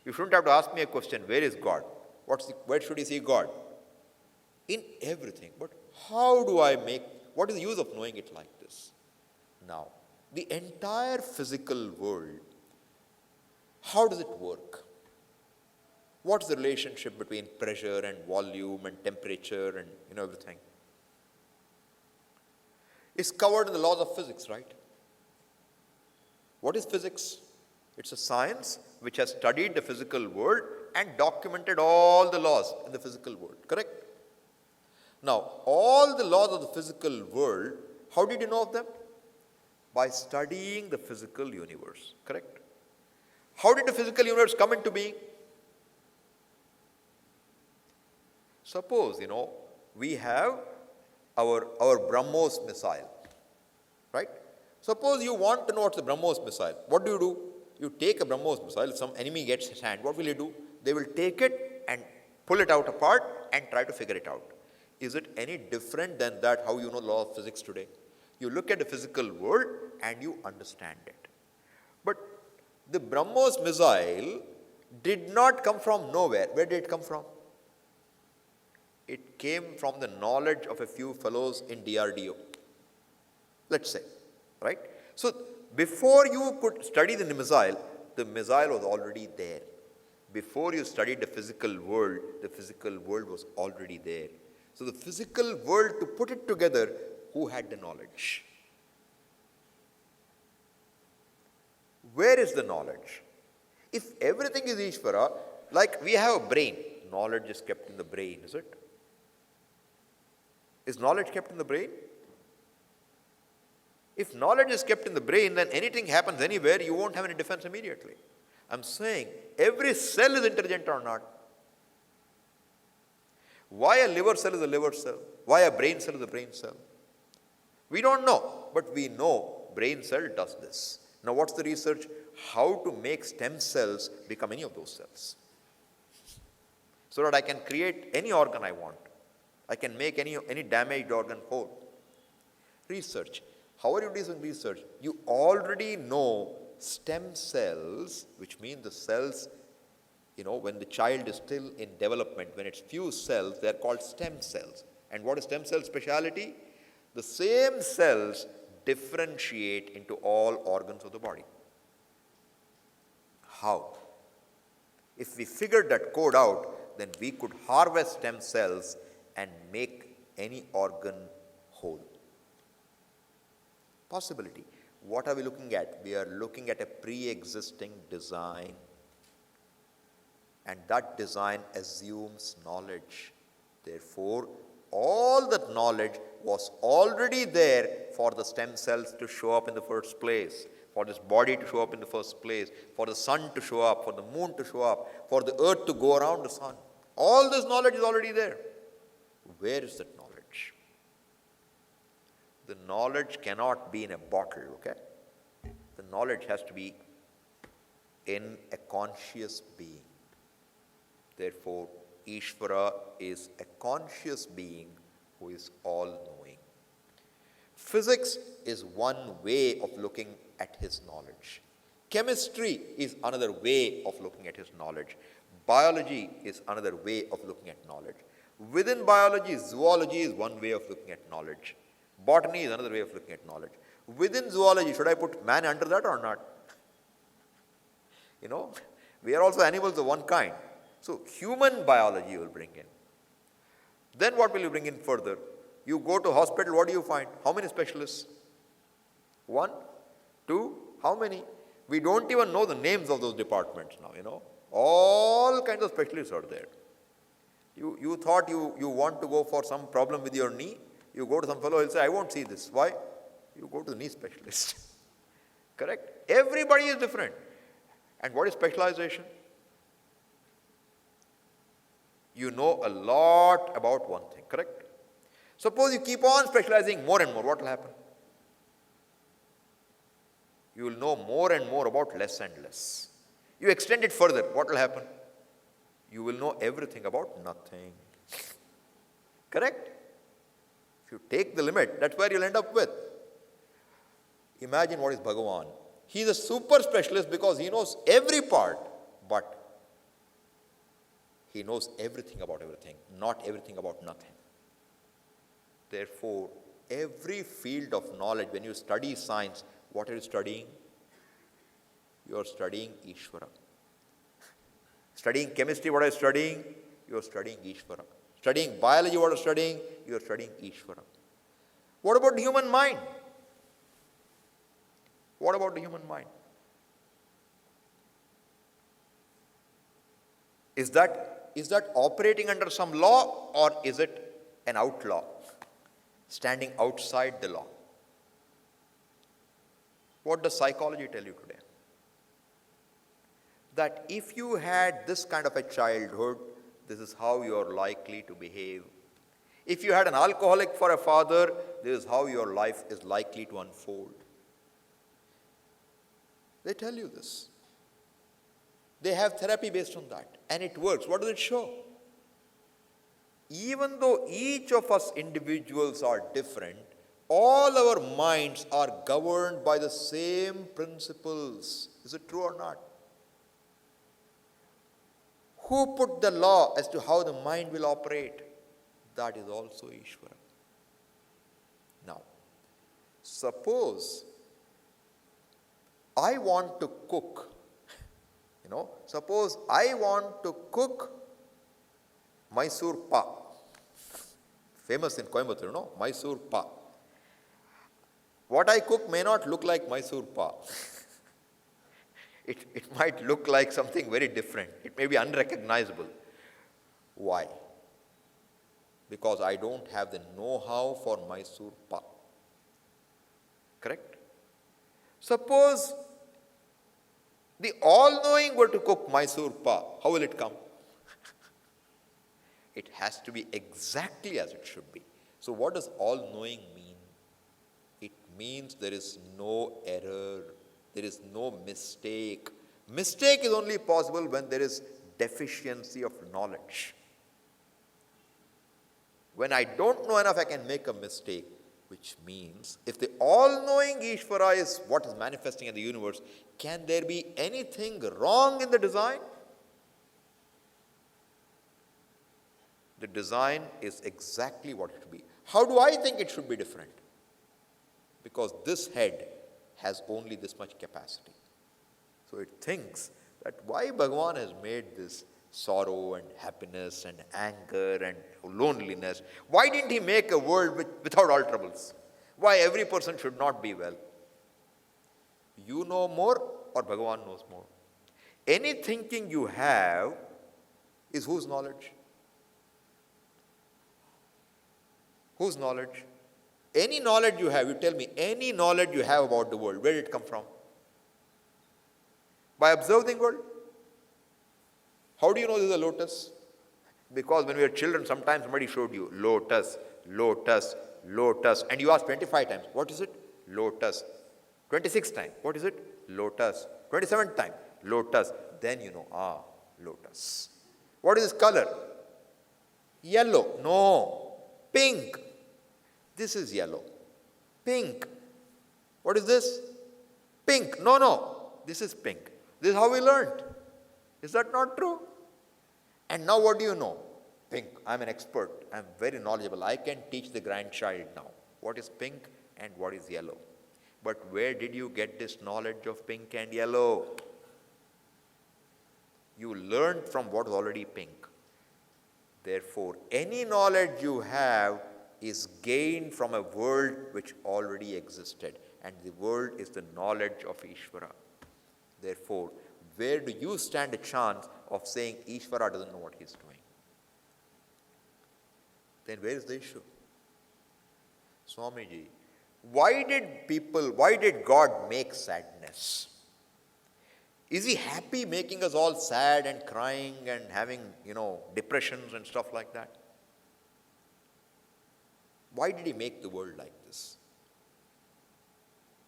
You shouldn't have to ask me a question, where is God? Where should you see God? In everything. But how do I what is the use of knowing it like this? Now, the entire physical world, how does it work? What's the relationship between pressure and volume and temperature and everything? It's covered in the laws of physics, right? What is physics? It's a science which has studied the physical world and documented all the laws in the physical world, correct? Now, all the laws of the physical world, how did you know of them? By studying the physical universe, correct? How did the physical universe come into being? Suppose, we have our BrahMos missile, right? Suppose you want to know what's the BrahMos missile. What do? You take a BrahMos missile, if some enemy gets his hand, what will you do? They will take it and pull it out apart and try to figure it out. Is it any different than that, how you know law of physics today? You look at the physical world and you understand it. But the BrahMos missile did not come from nowhere. Where did it come from? It came from the knowledge of a few fellows in DRDO, let's say, right? So, before you could study the missile was already there. Before you studied the physical world was already there. So, the physical world, to put it together, who had the knowledge? Where is the knowledge? If everything is Ishvara, like we have a brain, knowledge is kept in the brain, is it? Is knowledge kept in the brain? If knowledge is kept in the brain, then anything happens anywhere, you won't have any defense immediately. I'm saying every cell is intelligent or not. Why a liver cell is a liver cell? Why a brain cell is a brain cell? We don't know, but we know brain cell does this. Now what's the research? How to make stem cells become any of those cells. So that I can create any organ I want. I can make any damaged organ whole. Research. How are you doing research? You already know stem cells, which means the cells, when the child is still in development, when it's few cells, they're called stem cells. And what is stem cell speciality? The same cells differentiate into all organs of the body. How? If we figured that code out, then we could harvest stem cells and make any organ whole. Possibility. What are we looking at? We are looking at a pre-existing design. And that design assumes knowledge. Therefore, all that knowledge was already there for the stem cells to show up in the first place, for this body to show up in the first place, for the sun to show up, for the moon to show up, for the earth to go around the sun. All this knowledge is already there. Where is that knowledge? The knowledge cannot be in a bottle, okay? The knowledge has to be in a conscious being. Therefore, Ishvara is a conscious being who is all-knowing. Physics is one way of looking at his knowledge. Chemistry is another way of looking at his knowledge. Biology is another way of looking at knowledge. Within biology, zoology is one way of looking at knowledge. Botany is another way of looking at knowledge. Within zoology, should I put man under that or not? We are also animals of one kind. So human biology you will bring in. Then what will you bring in further? You go to hospital, what do you find? How many specialists? 1, 2, how many? We don't even know the names of those departments now, All kinds of specialists are there. You thought you want to go for some problem with your knee. You go to some fellow, he'll say, I won't see this. Why? You go to the knee specialist. Correct? Everybody is different. And what is specialization? You know a lot about one thing, correct? Suppose you keep on specializing more and more, what will happen? You will know more and more about less and less. You extend it further, what will happen? You will know everything about nothing. Correct? If you take the limit, that's where you'll end up with. Imagine what is Bhagavan. He is a super specialist because he knows every part, but he knows everything about everything, not everything about nothing. Therefore, every field of knowledge, when you study science, what are you studying? You are studying Ishvara. Studying chemistry, what are you studying? You are studying Ishvara. Studying biology, what are you studying? You are studying Ishvara. What about the human mind? What about the human mind? Is that operating under some law, or is it an outlaw, standing outside the law? What does psychology tell you today? That if you had this kind of a childhood, this is how you are likely to behave. If you had an alcoholic for a father, this is how your life is likely to unfold. They tell you this. They have therapy based on that, and it works. What does it show? Even though each of us individuals are different, all our minds are governed by the same principles. Is it true or not? Who put the law as to how the mind will operate? That is also Ishvara. Now, suppose I want to cook. Suppose I want to cook Mysore pa. Famous in Coimbatore, Mysore pa. What I cook may not look like Mysore pa. It might look like something very different. It may be unrecognizable. Why? because I don't have the know-how for Mysore pak. Correct? Suppose the all-knowing were to cook Mysore pak, how will it come? It has to be exactly as it should be. So what does all-knowing mean? It means there is no error, there is no mistake. Mistake is only possible when there is deficiency of knowledge. When I don't know enough, I can make a mistake, which means if the all-knowing Ishvara is what is manifesting in the universe, can there be anything wrong in the design? The design is exactly what it should be. How do I think it should be different? Because this head has only this much capacity. So it thinks that why Bhagavan has made this sorrow and happiness and anger and loneliness. Why didn't he make a world without all troubles? Why every person should not be well? You know more or Bhagavan knows more? Any thinking you have is whose knowledge? Whose knowledge? Any knowledge you have, you tell me, any knowledge you have about the world, where did it come from? By observing world. How do you know this is a lotus? Because when we were children, sometimes somebody showed you lotus, lotus, lotus, and you asked 25 times, what is it? Lotus. 26 times, what is it? Lotus. 27th time, lotus. Then you know, lotus. What is this color? Yellow. No. Pink. This is yellow. Pink. What is this? Pink. No. This is pink. This is how we learned. Is that not true? And now what do you know? Pink. I'm an expert. I'm very knowledgeable. I can teach the grandchild now what is pink and what is yellow. But where did you get this knowledge of pink and yellow? You learned from what is already pink. Therefore, any knowledge you have is gained from a world which already existed. And the world is the knowledge of Ishvara. Therefore, where do you stand a chance of saying Ishvara doesn't know what he's doing? Then where is the issue? Swamiji, why did God make sadness? Is he happy making us all sad and crying and having, depressions and stuff like that? Why did he make the world like this?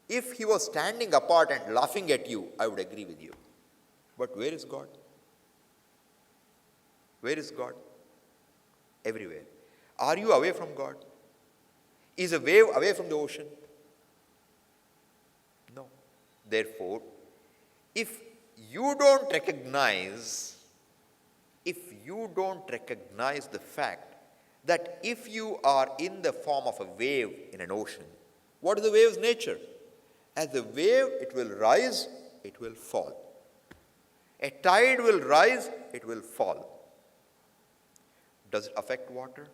If he was standing apart and laughing at you, I would agree with you. But where is God? Where is God? Everywhere. Are you away from God? Is a wave away from the ocean? No. Therefore, if you don't recognize the fact that if you are in the form of a wave in an ocean, what is the wave's nature? As a wave, it will rise, it will fall. A tide will rise, it will fall. Does it affect water?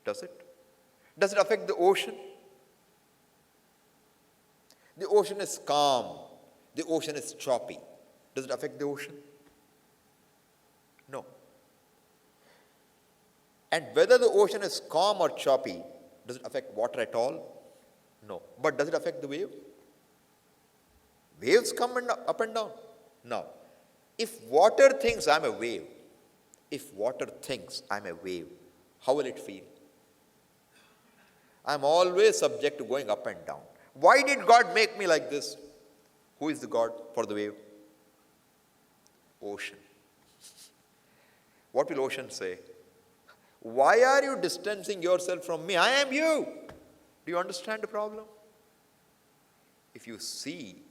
Does it? Does it affect the ocean? The ocean is calm. The ocean is choppy. Does it affect the ocean? No. And whether the ocean is calm or choppy, does it affect water at all? No. But does it affect the wave? Waves come up and down. Now, if water thinks I'm a wave, how will it feel? I'm always subject to going up and down. Why did God make me like this? Who is the God for the wave? Ocean. What will ocean say? Why are you distancing yourself from me? I am you. Do you understand the problem? If you see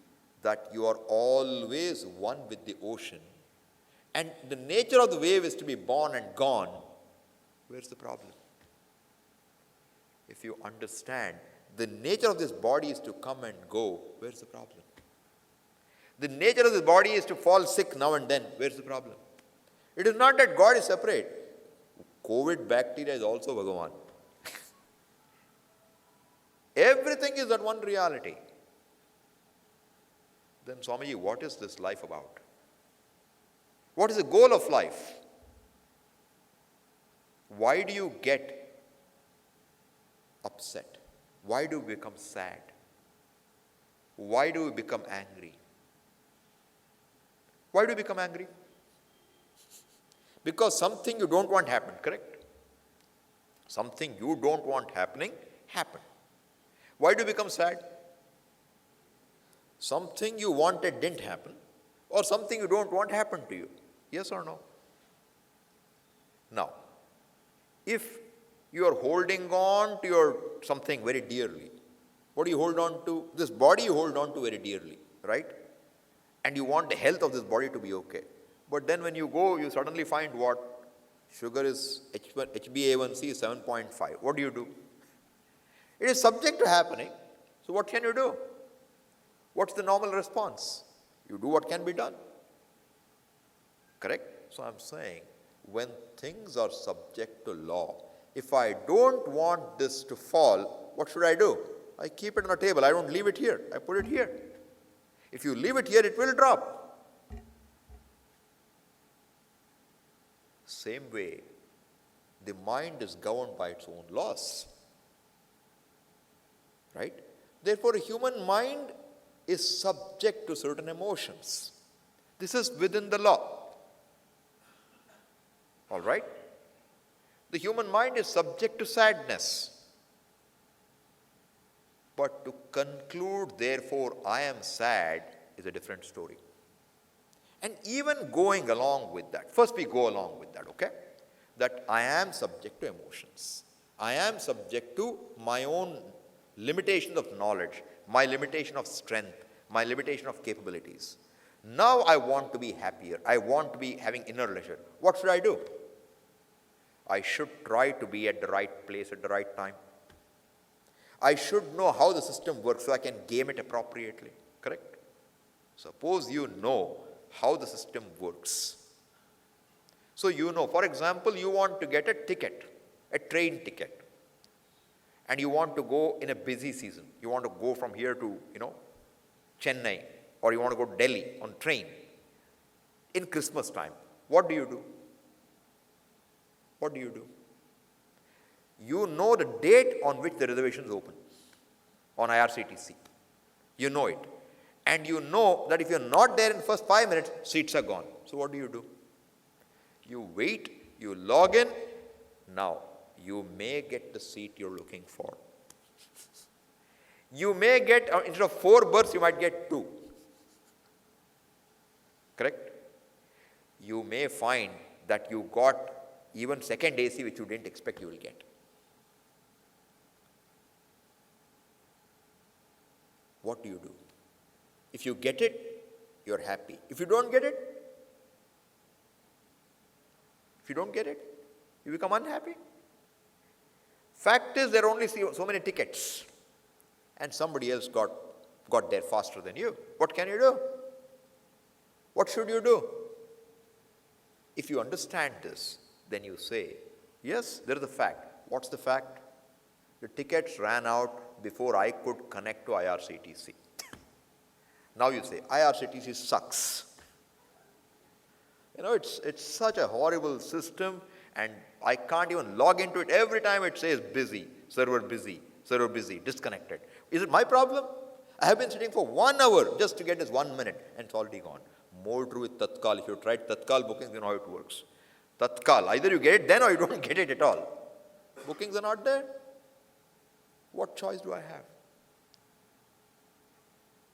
that you are always one with the ocean, and the nature of the wave is to be born and gone, where's the problem? If you understand the nature of this body is to come and go, where's the problem? The nature of this body is to fall sick now and then, where's the problem? It is not that God is separate. COVID bacteria is also Bhagavan. Everything is that one reality. Then Swamiji, what is this life about? What is the goal of life? Why do you get upset? Why do we become sad? Why do we become angry? Why do you become angry? Because something you don't want happen, correct? Something you don't want happening, happened. Why do you become sad? Something you wanted didn't happen, or something you don't want happened to you. Yes or no? Now, if you are holding on to your something very dearly, what do you hold on to? This body you hold on to very dearly, right? And you want the health of this body to be okay. But then when you go, you suddenly find what? Sugar is, HbA1c is 7.5. What do you do? It is subject to happening. So what can you do? What's the normal response? You do what can be done. Correct? So I'm saying, when things are subject to law, if I don't want this to fall, what should I do? I keep it on the table. I don't leave it here. I put it here. If you leave it here, it will drop. Same way, the mind is governed by its own laws. Right? Therefore, a human mind is subject to certain emotions. This is within the law. All right? The human mind is subject to sadness. But to conclude, therefore, I am sad is a different story. And even going along with that, first we go along with that, okay? That I am subject to emotions. I am subject to my own limitations of knowledge, my limitation of strength, my limitation of capabilities. Now I want to be happier. I want to be having inner leisure. What should I do? I should try to be at the right place at the right time. I should know how the system works so I can game it appropriately. Correct? Suppose you know how the system works. So you know, for example, you want to get a ticket, a train ticket, and you want to go in a busy season. You want to go from here to, Chennai, or you want to go to Delhi on train in Christmas time. What do you do? What do you do? You know the date on which the reservation is open on IRCTC. You know it. And you know that if you're not there in the first 5 minutes, seats are gone. So what do? You wait, you log in. Now, you may get the seat you're looking for. You may get, instead of 4 berths, you might get 2. Correct? You may find that you got even second AC, which you didn't expect you will get. What do? If you get it, you're happy. If you don't get it, you become unhappy. Fact is, there are only so many tickets, and somebody else got there faster than you. What can you do? What should you do? If you understand this, then you say, yes, there is a fact. What's the fact? The tickets ran out before I could connect to IRCTC. Now you say, IRCTC sucks. It's such a horrible system, and I can't even log into it. Every time it says busy, server busy, disconnected. Is it my problem? I have been sitting for 1 hour just to get this 1 minute, and it's already gone. More true with Tatkal. If you tried Tatkal bookings, you know how it works. Tatkal, either you get it then or you don't get it at all. Bookings are not there. What choice do I have?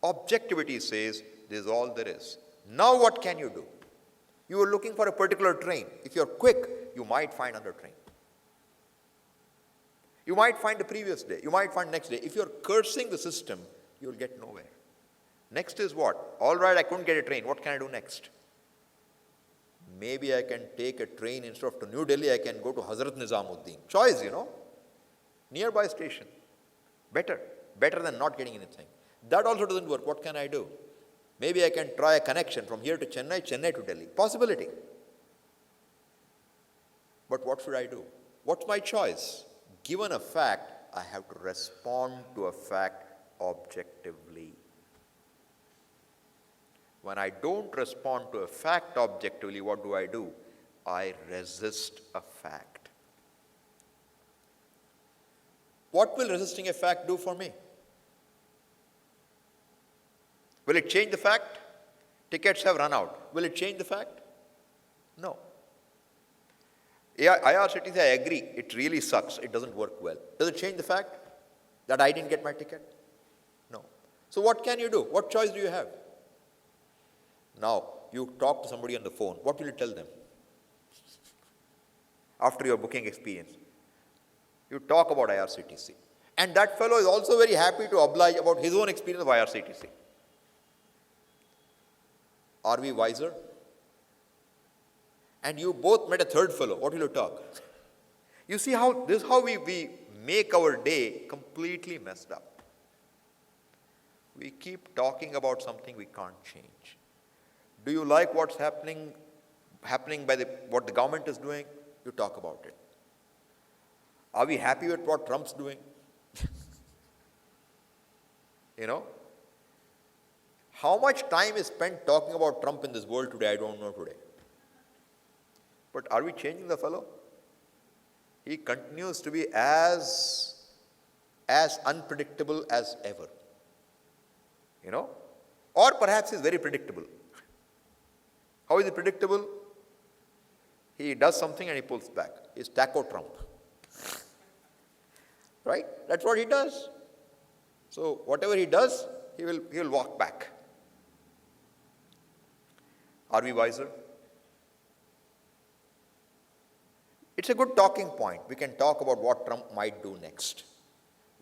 Objectivity says this is all there is. Now what can you do? You are looking for a particular train. If you're quick, you might find another train. You might find the previous day. You might find next day. If you're cursing the system, you'll get nowhere. Next is what? All right, I couldn't get a train. What can I do next? Maybe I can take a train instead of to New Delhi, I can go to Hazrat Nizamuddin. Choice, nearby station. Better than not getting anything. That also doesn't work. What can I do? Maybe I can try a connection from here to Chennai to Delhi. Possibility. But what should I do? What's my choice? Given a fact, I have to respond to a fact objectively. When I don't respond to a fact objectively, what do? I resist a fact. What will resisting a fact do for me? Will it change the fact? Tickets have run out. Will it change the fact? No. IRCTC, I agree, it really sucks. It doesn't work well. Does it change the fact that I didn't get my ticket? No. So what can you do? What choice do you have? Now, you talk to somebody on the phone. What will you tell them? After your booking experience, you talk about IRCTC. And that fellow is also very happy to oblige about his own experience of IRCTC. Are we wiser? And you both met a third fellow. What will you talk? You see how this is how we make our day completely messed up. We keep talking about something we can't change. Do you like what's happening by what the government is doing? You talk about it. Are we happy with what Trump's doing? You know? How much time is spent talking about Trump in this world today? I don't know today. But are we changing the fellow? He continues to be as unpredictable as ever. You know? Or perhaps he's very predictable. How is he predictable? He does something and he pulls back. He's Taco Trump. Right? That's what he does. So whatever he does, he will walk back. Are we wiser? It's a good talking point. We can talk about what Trump might do next.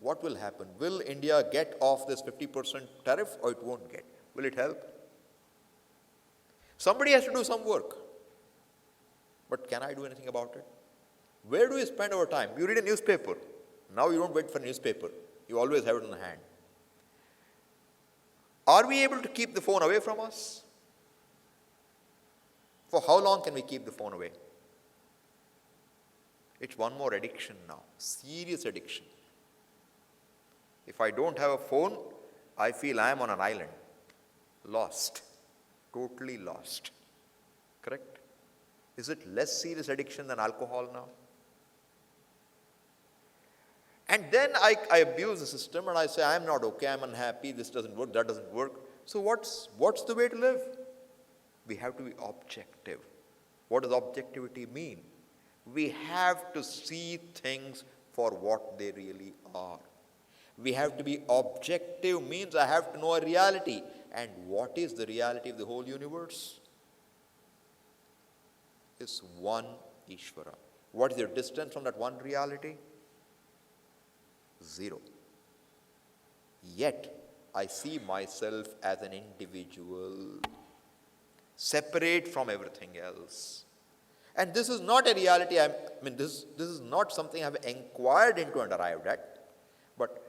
What will happen? Will India get off this 50% tariff or it won't get? Will it help? Somebody has to do some work. But can I do anything about it? Where do we spend our time? You read a newspaper. Now you don't wait for a newspaper. You always have it in the hand. Are we able to keep the phone away from us? For how long can we keep the phone away? It's one more addiction now, serious addiction. If I don't have a phone, I feel I am on an island, lost, totally lost. Correct? Is it less serious addiction than alcohol now? And then I abuse the system and I say, I'm not okay, I'm unhappy, this doesn't work, that doesn't work. So what's the way to live? We have to be objective. What does objectivity mean? We have to see things for what they really are. We have to be objective means I have to know a reality. And what is the reality of the whole universe? It's one Ishvara. What is your distance from that one reality? 0. Yet, I see myself as an individual, separate from everything else. And this is not a reality, this is not something I've inquired into and arrived at, but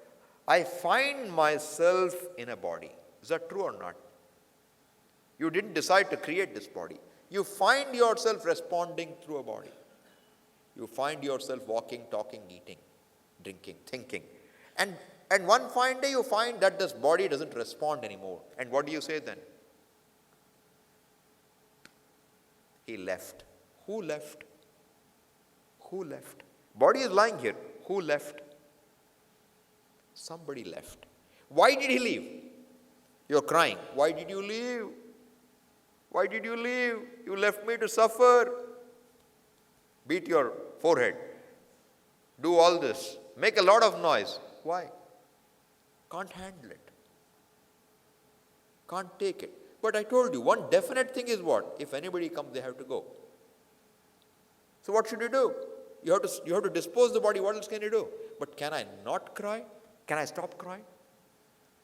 I find myself in a body. Is that true or not? You didn't decide to create this body. You find yourself responding through a body. You find yourself walking, talking, eating, drinking, thinking. And one fine day you find that this body doesn't respond anymore. And what do you say then? He left. Who left? Who left? Body is lying here. Who left? Somebody left. Why did he leave? You're crying. Why did you leave? Why did you leave? You left me to suffer. Beat your forehead. Do all this. Make a lot of noise. Why? Can't handle it. Can't take it. But I told you, one definite thing is what? If anybody comes, they have to go. So what should you do? You have to dispose the body. What else can you do? But can I not cry? Can I stop crying?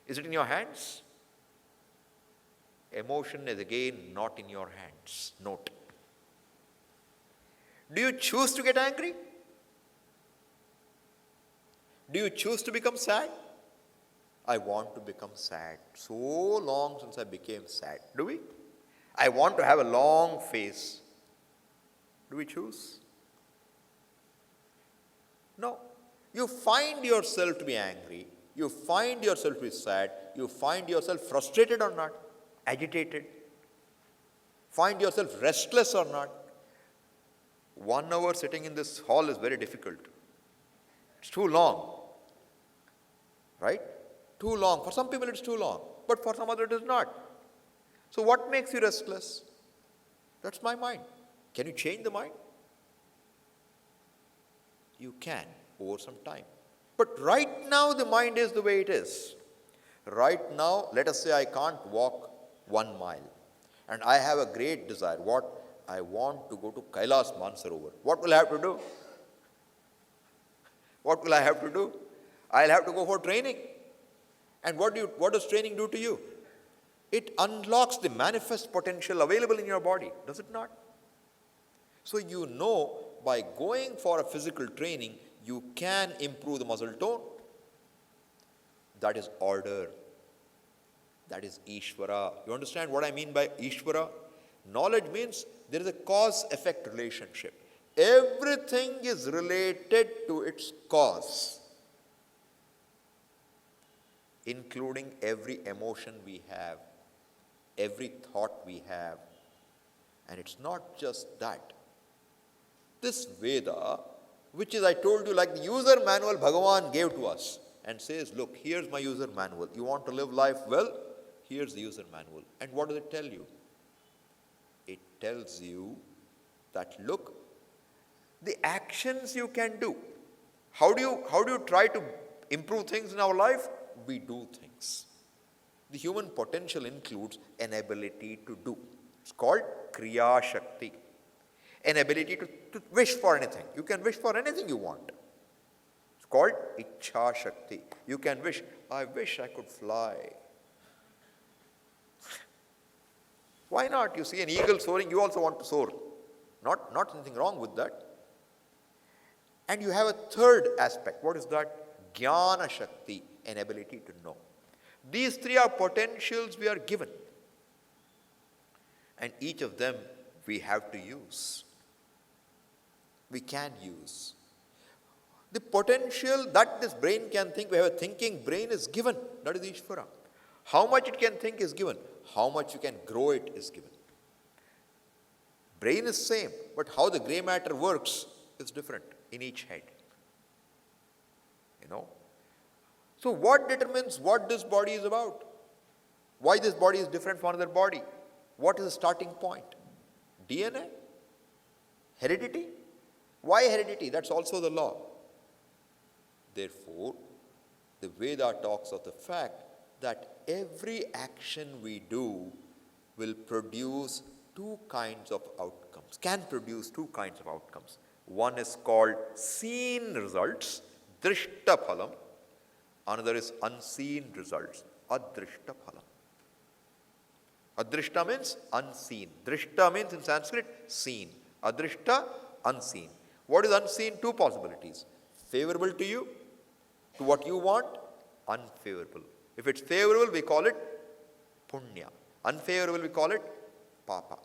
Is it in your hands? Emotion is again not in your hands. Note. Do you choose to get angry? Do you choose to become sad? I want to become sad. So long since I became sad. Do we? I want to have a long face. Do we choose? No. You find yourself to be angry. You find yourself to be sad. You find yourself frustrated or not, agitated. Find yourself restless or not. 1 hour sitting in this hall is very difficult. It's too long. right? Too long. For some people it's too long, but for some other it is not. So what makes you restless? That's my mind. Can you change the mind? You can over some time. But right now the mind is the way it is. Right now, let us say I can't walk 1 mile and I have a great desire. What? I want to go to Kailas Mansarovar. What will I have to do? What will I have to do? I'll have to go for training. And what does training do to you? It unlocks the manifest potential available in your body, does it not? So you know by going for a physical training, you can improve the muscle tone. That is order. That is Ishvara. You understand what I mean by Ishvara? Knowledge means there is a cause-effect relationship. Everything is related to its cause, including every emotion we have, every thought we have. And it's not just that. This Veda, which is, I told you, like the user manual Bhagavan gave to us and says, look, here's my user manual. You want to live life well? Here's the user manual. And what does it tell you? It tells you that, look, the actions you can do. How do you try to improve things in our life? We do things. The human potential includes an ability to do. It's called Kriya Shakti. An ability to wish for anything. You can wish for anything you want. It's called Ichha Shakti. You can wish, I wish I could fly. Why not? You see an eagle soaring, you also want to soar. Not anything wrong with that. And you have a third aspect. What is that? Jnana Shakti, an ability to know. These three are potentials we are given. And each of them we have to use. We can use. The potential that this brain can think, we have a thinking brain is given. That is Ishvara. How much it can think is given. How much you can grow it is given. Brain is same, but how the gray matter works is different in each head. You know? So what determines what this body is about? Why this body is different from another body? What is the starting point? DNA? Heredity? Why heredity? That's also the law. Therefore, the Veda talks of the fact that every action we do will produce two kinds of outcomes, can produce two kinds of outcomes. One is called seen results, drishta phalam. Another is unseen results, adrishta phalam. Adrishta means unseen. Drishta means in Sanskrit, seen. Adrishta, unseen. What is unseen? Two possibilities. Favorable to you, to what you want, unfavorable. If it's favorable, we call it punya. Unfavorable, we call it papa.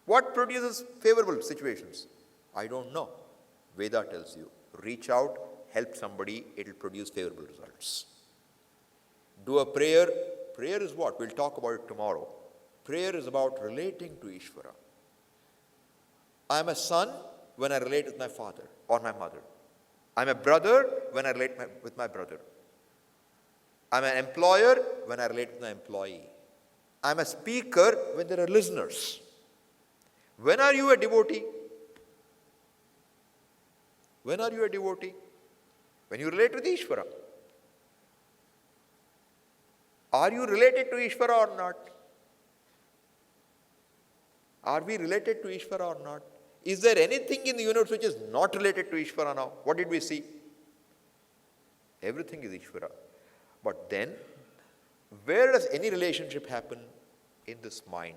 What produces favorable situations? I don't know. Veda tells you. Reach out, help somebody, it will produce favorable results. Do a prayer. Prayer is what? We'll talk about it tomorrow. Prayer is about relating to Ishvara. I am a son when I relate with my father or my mother. I am a brother when I relate with my brother. I am an employer when I relate with my employee. I am a speaker when there are listeners. When are you a devotee? When are you a devotee? When you relate with Ishvara. Are you related to Ishvara or not? Are we related to Ishvara or not? Is there anything in the universe which is not related to Ishvara now? What did we see? Everything is Ishvara. But then, where does any relationship happen? In this mind.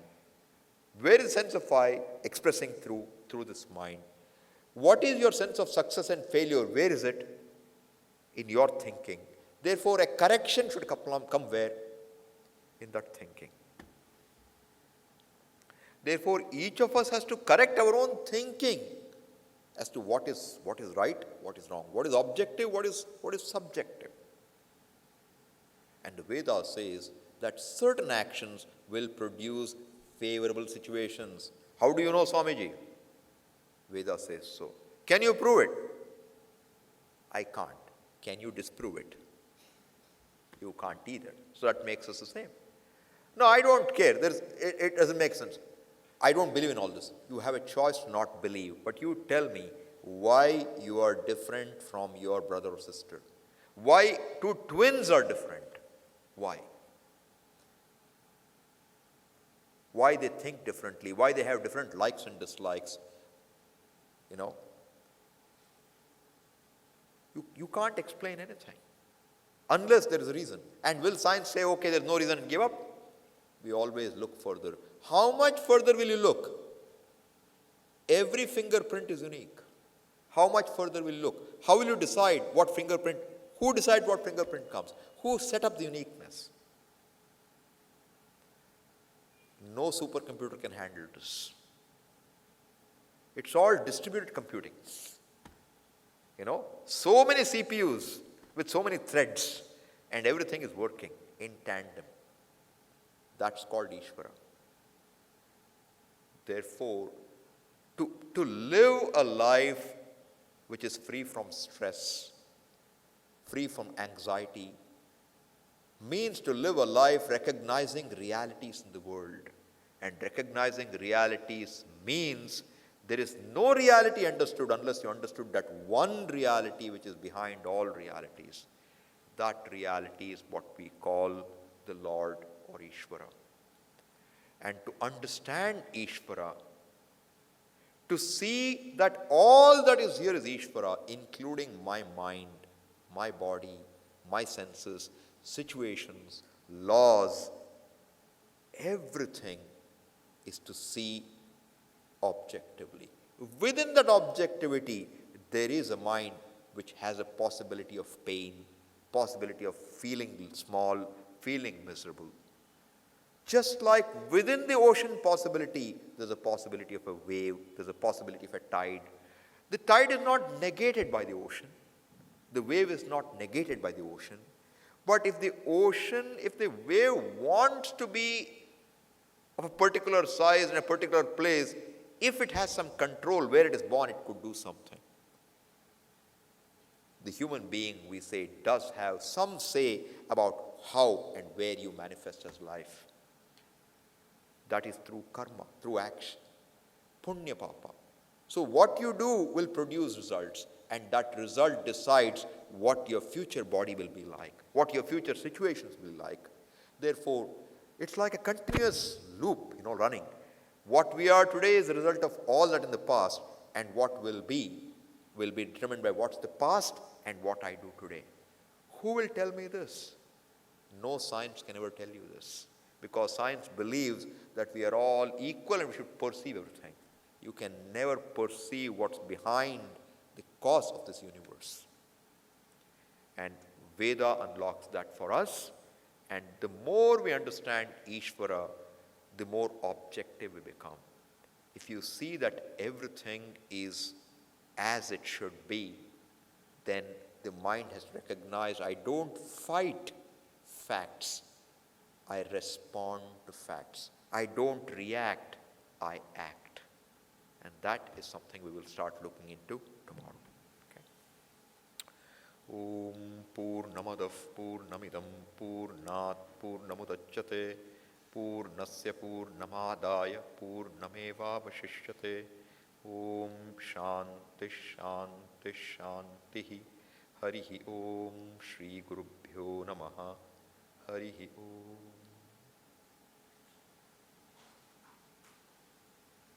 Where is the sense of I expressing through this mind? What is your sense of success and failure? Where is it? In your thinking. Therefore, a correction should come where? In that thinking. Therefore, each of us has to correct our own thinking as to what is right, what is wrong, what is objective, what is subjective. And the Veda says that certain actions will produce favorable situations. How do you know, Swamiji? Veda says so. Can you prove it? I can't. Can you disprove it? You can't either. So that makes us the same. No, I don't care. It doesn't make sense. I don't believe in all this. You have a choice to not believe. But you tell me why you are different from your brother or sister. Why two twins are different. Why? Why they think differently. Why they have different likes and dislikes. You know. You can't explain anything. Unless there is a reason. And will science say, okay, there's no reason and give up? We always look further. How much further will you look? Every fingerprint is unique. How much further will you look? How will you decide what fingerprint, who decides what fingerprint comes? Who set up the uniqueness? No supercomputer can handle this. It's all distributed computing. You know, so many CPUs with so many threads, and everything is working in tandem. That's called Ishvara. Therefore, to live a life which is free from stress, free from anxiety, means to live a life recognizing realities in the world. And recognizing realities means there is no reality understood unless you understood that one reality which is behind all realities. That reality is what we call the Lord or Ishvara. And to understand Ishvara, to see that all that is here is Ishvara, including my mind, my body, my senses, situations, laws, everything is to see objectively. Within that objectivity, there is a mind which has a possibility of pain, possibility of feeling small, feeling miserable. Just like within the ocean possibility, there's a possibility of a wave, there's a possibility of a tide. The tide is not negated by the ocean. The wave is not negated by the ocean. But if the wave wants to be of a particular size in a particular place, if it has some control where it is born, it could do something. The human being, we say, does have some say about how and where you manifest as life. That is through karma, through action. Punya papa. So what you do will produce results, and that result decides what your future body will be like, what your future situations will be like. Therefore, it's like a continuous loop, running. What we are today is the result of all that in the past, and what will be determined by what's the past and what I do today. Who will tell me this? No science can ever tell you this, because science believes that we are all equal and we should perceive everything. You can never perceive what's behind the cause of this universe. And Veda unlocks that for us. And the more we understand Ishvara, the more objective we become. If you see that everything is as it should be, then the mind has recognized I don't fight facts, I respond to facts. I don't react, I act. And that is something we will start looking into tomorrow. Om Purnamadav Purnamidam Purnat Purnamudachyate Purnasya Purnamadaya Purnamevavashishyate. Om Shanti Shanti Shanti. Harihi Om Shri Gurubhyo Namaha. Harihi Om.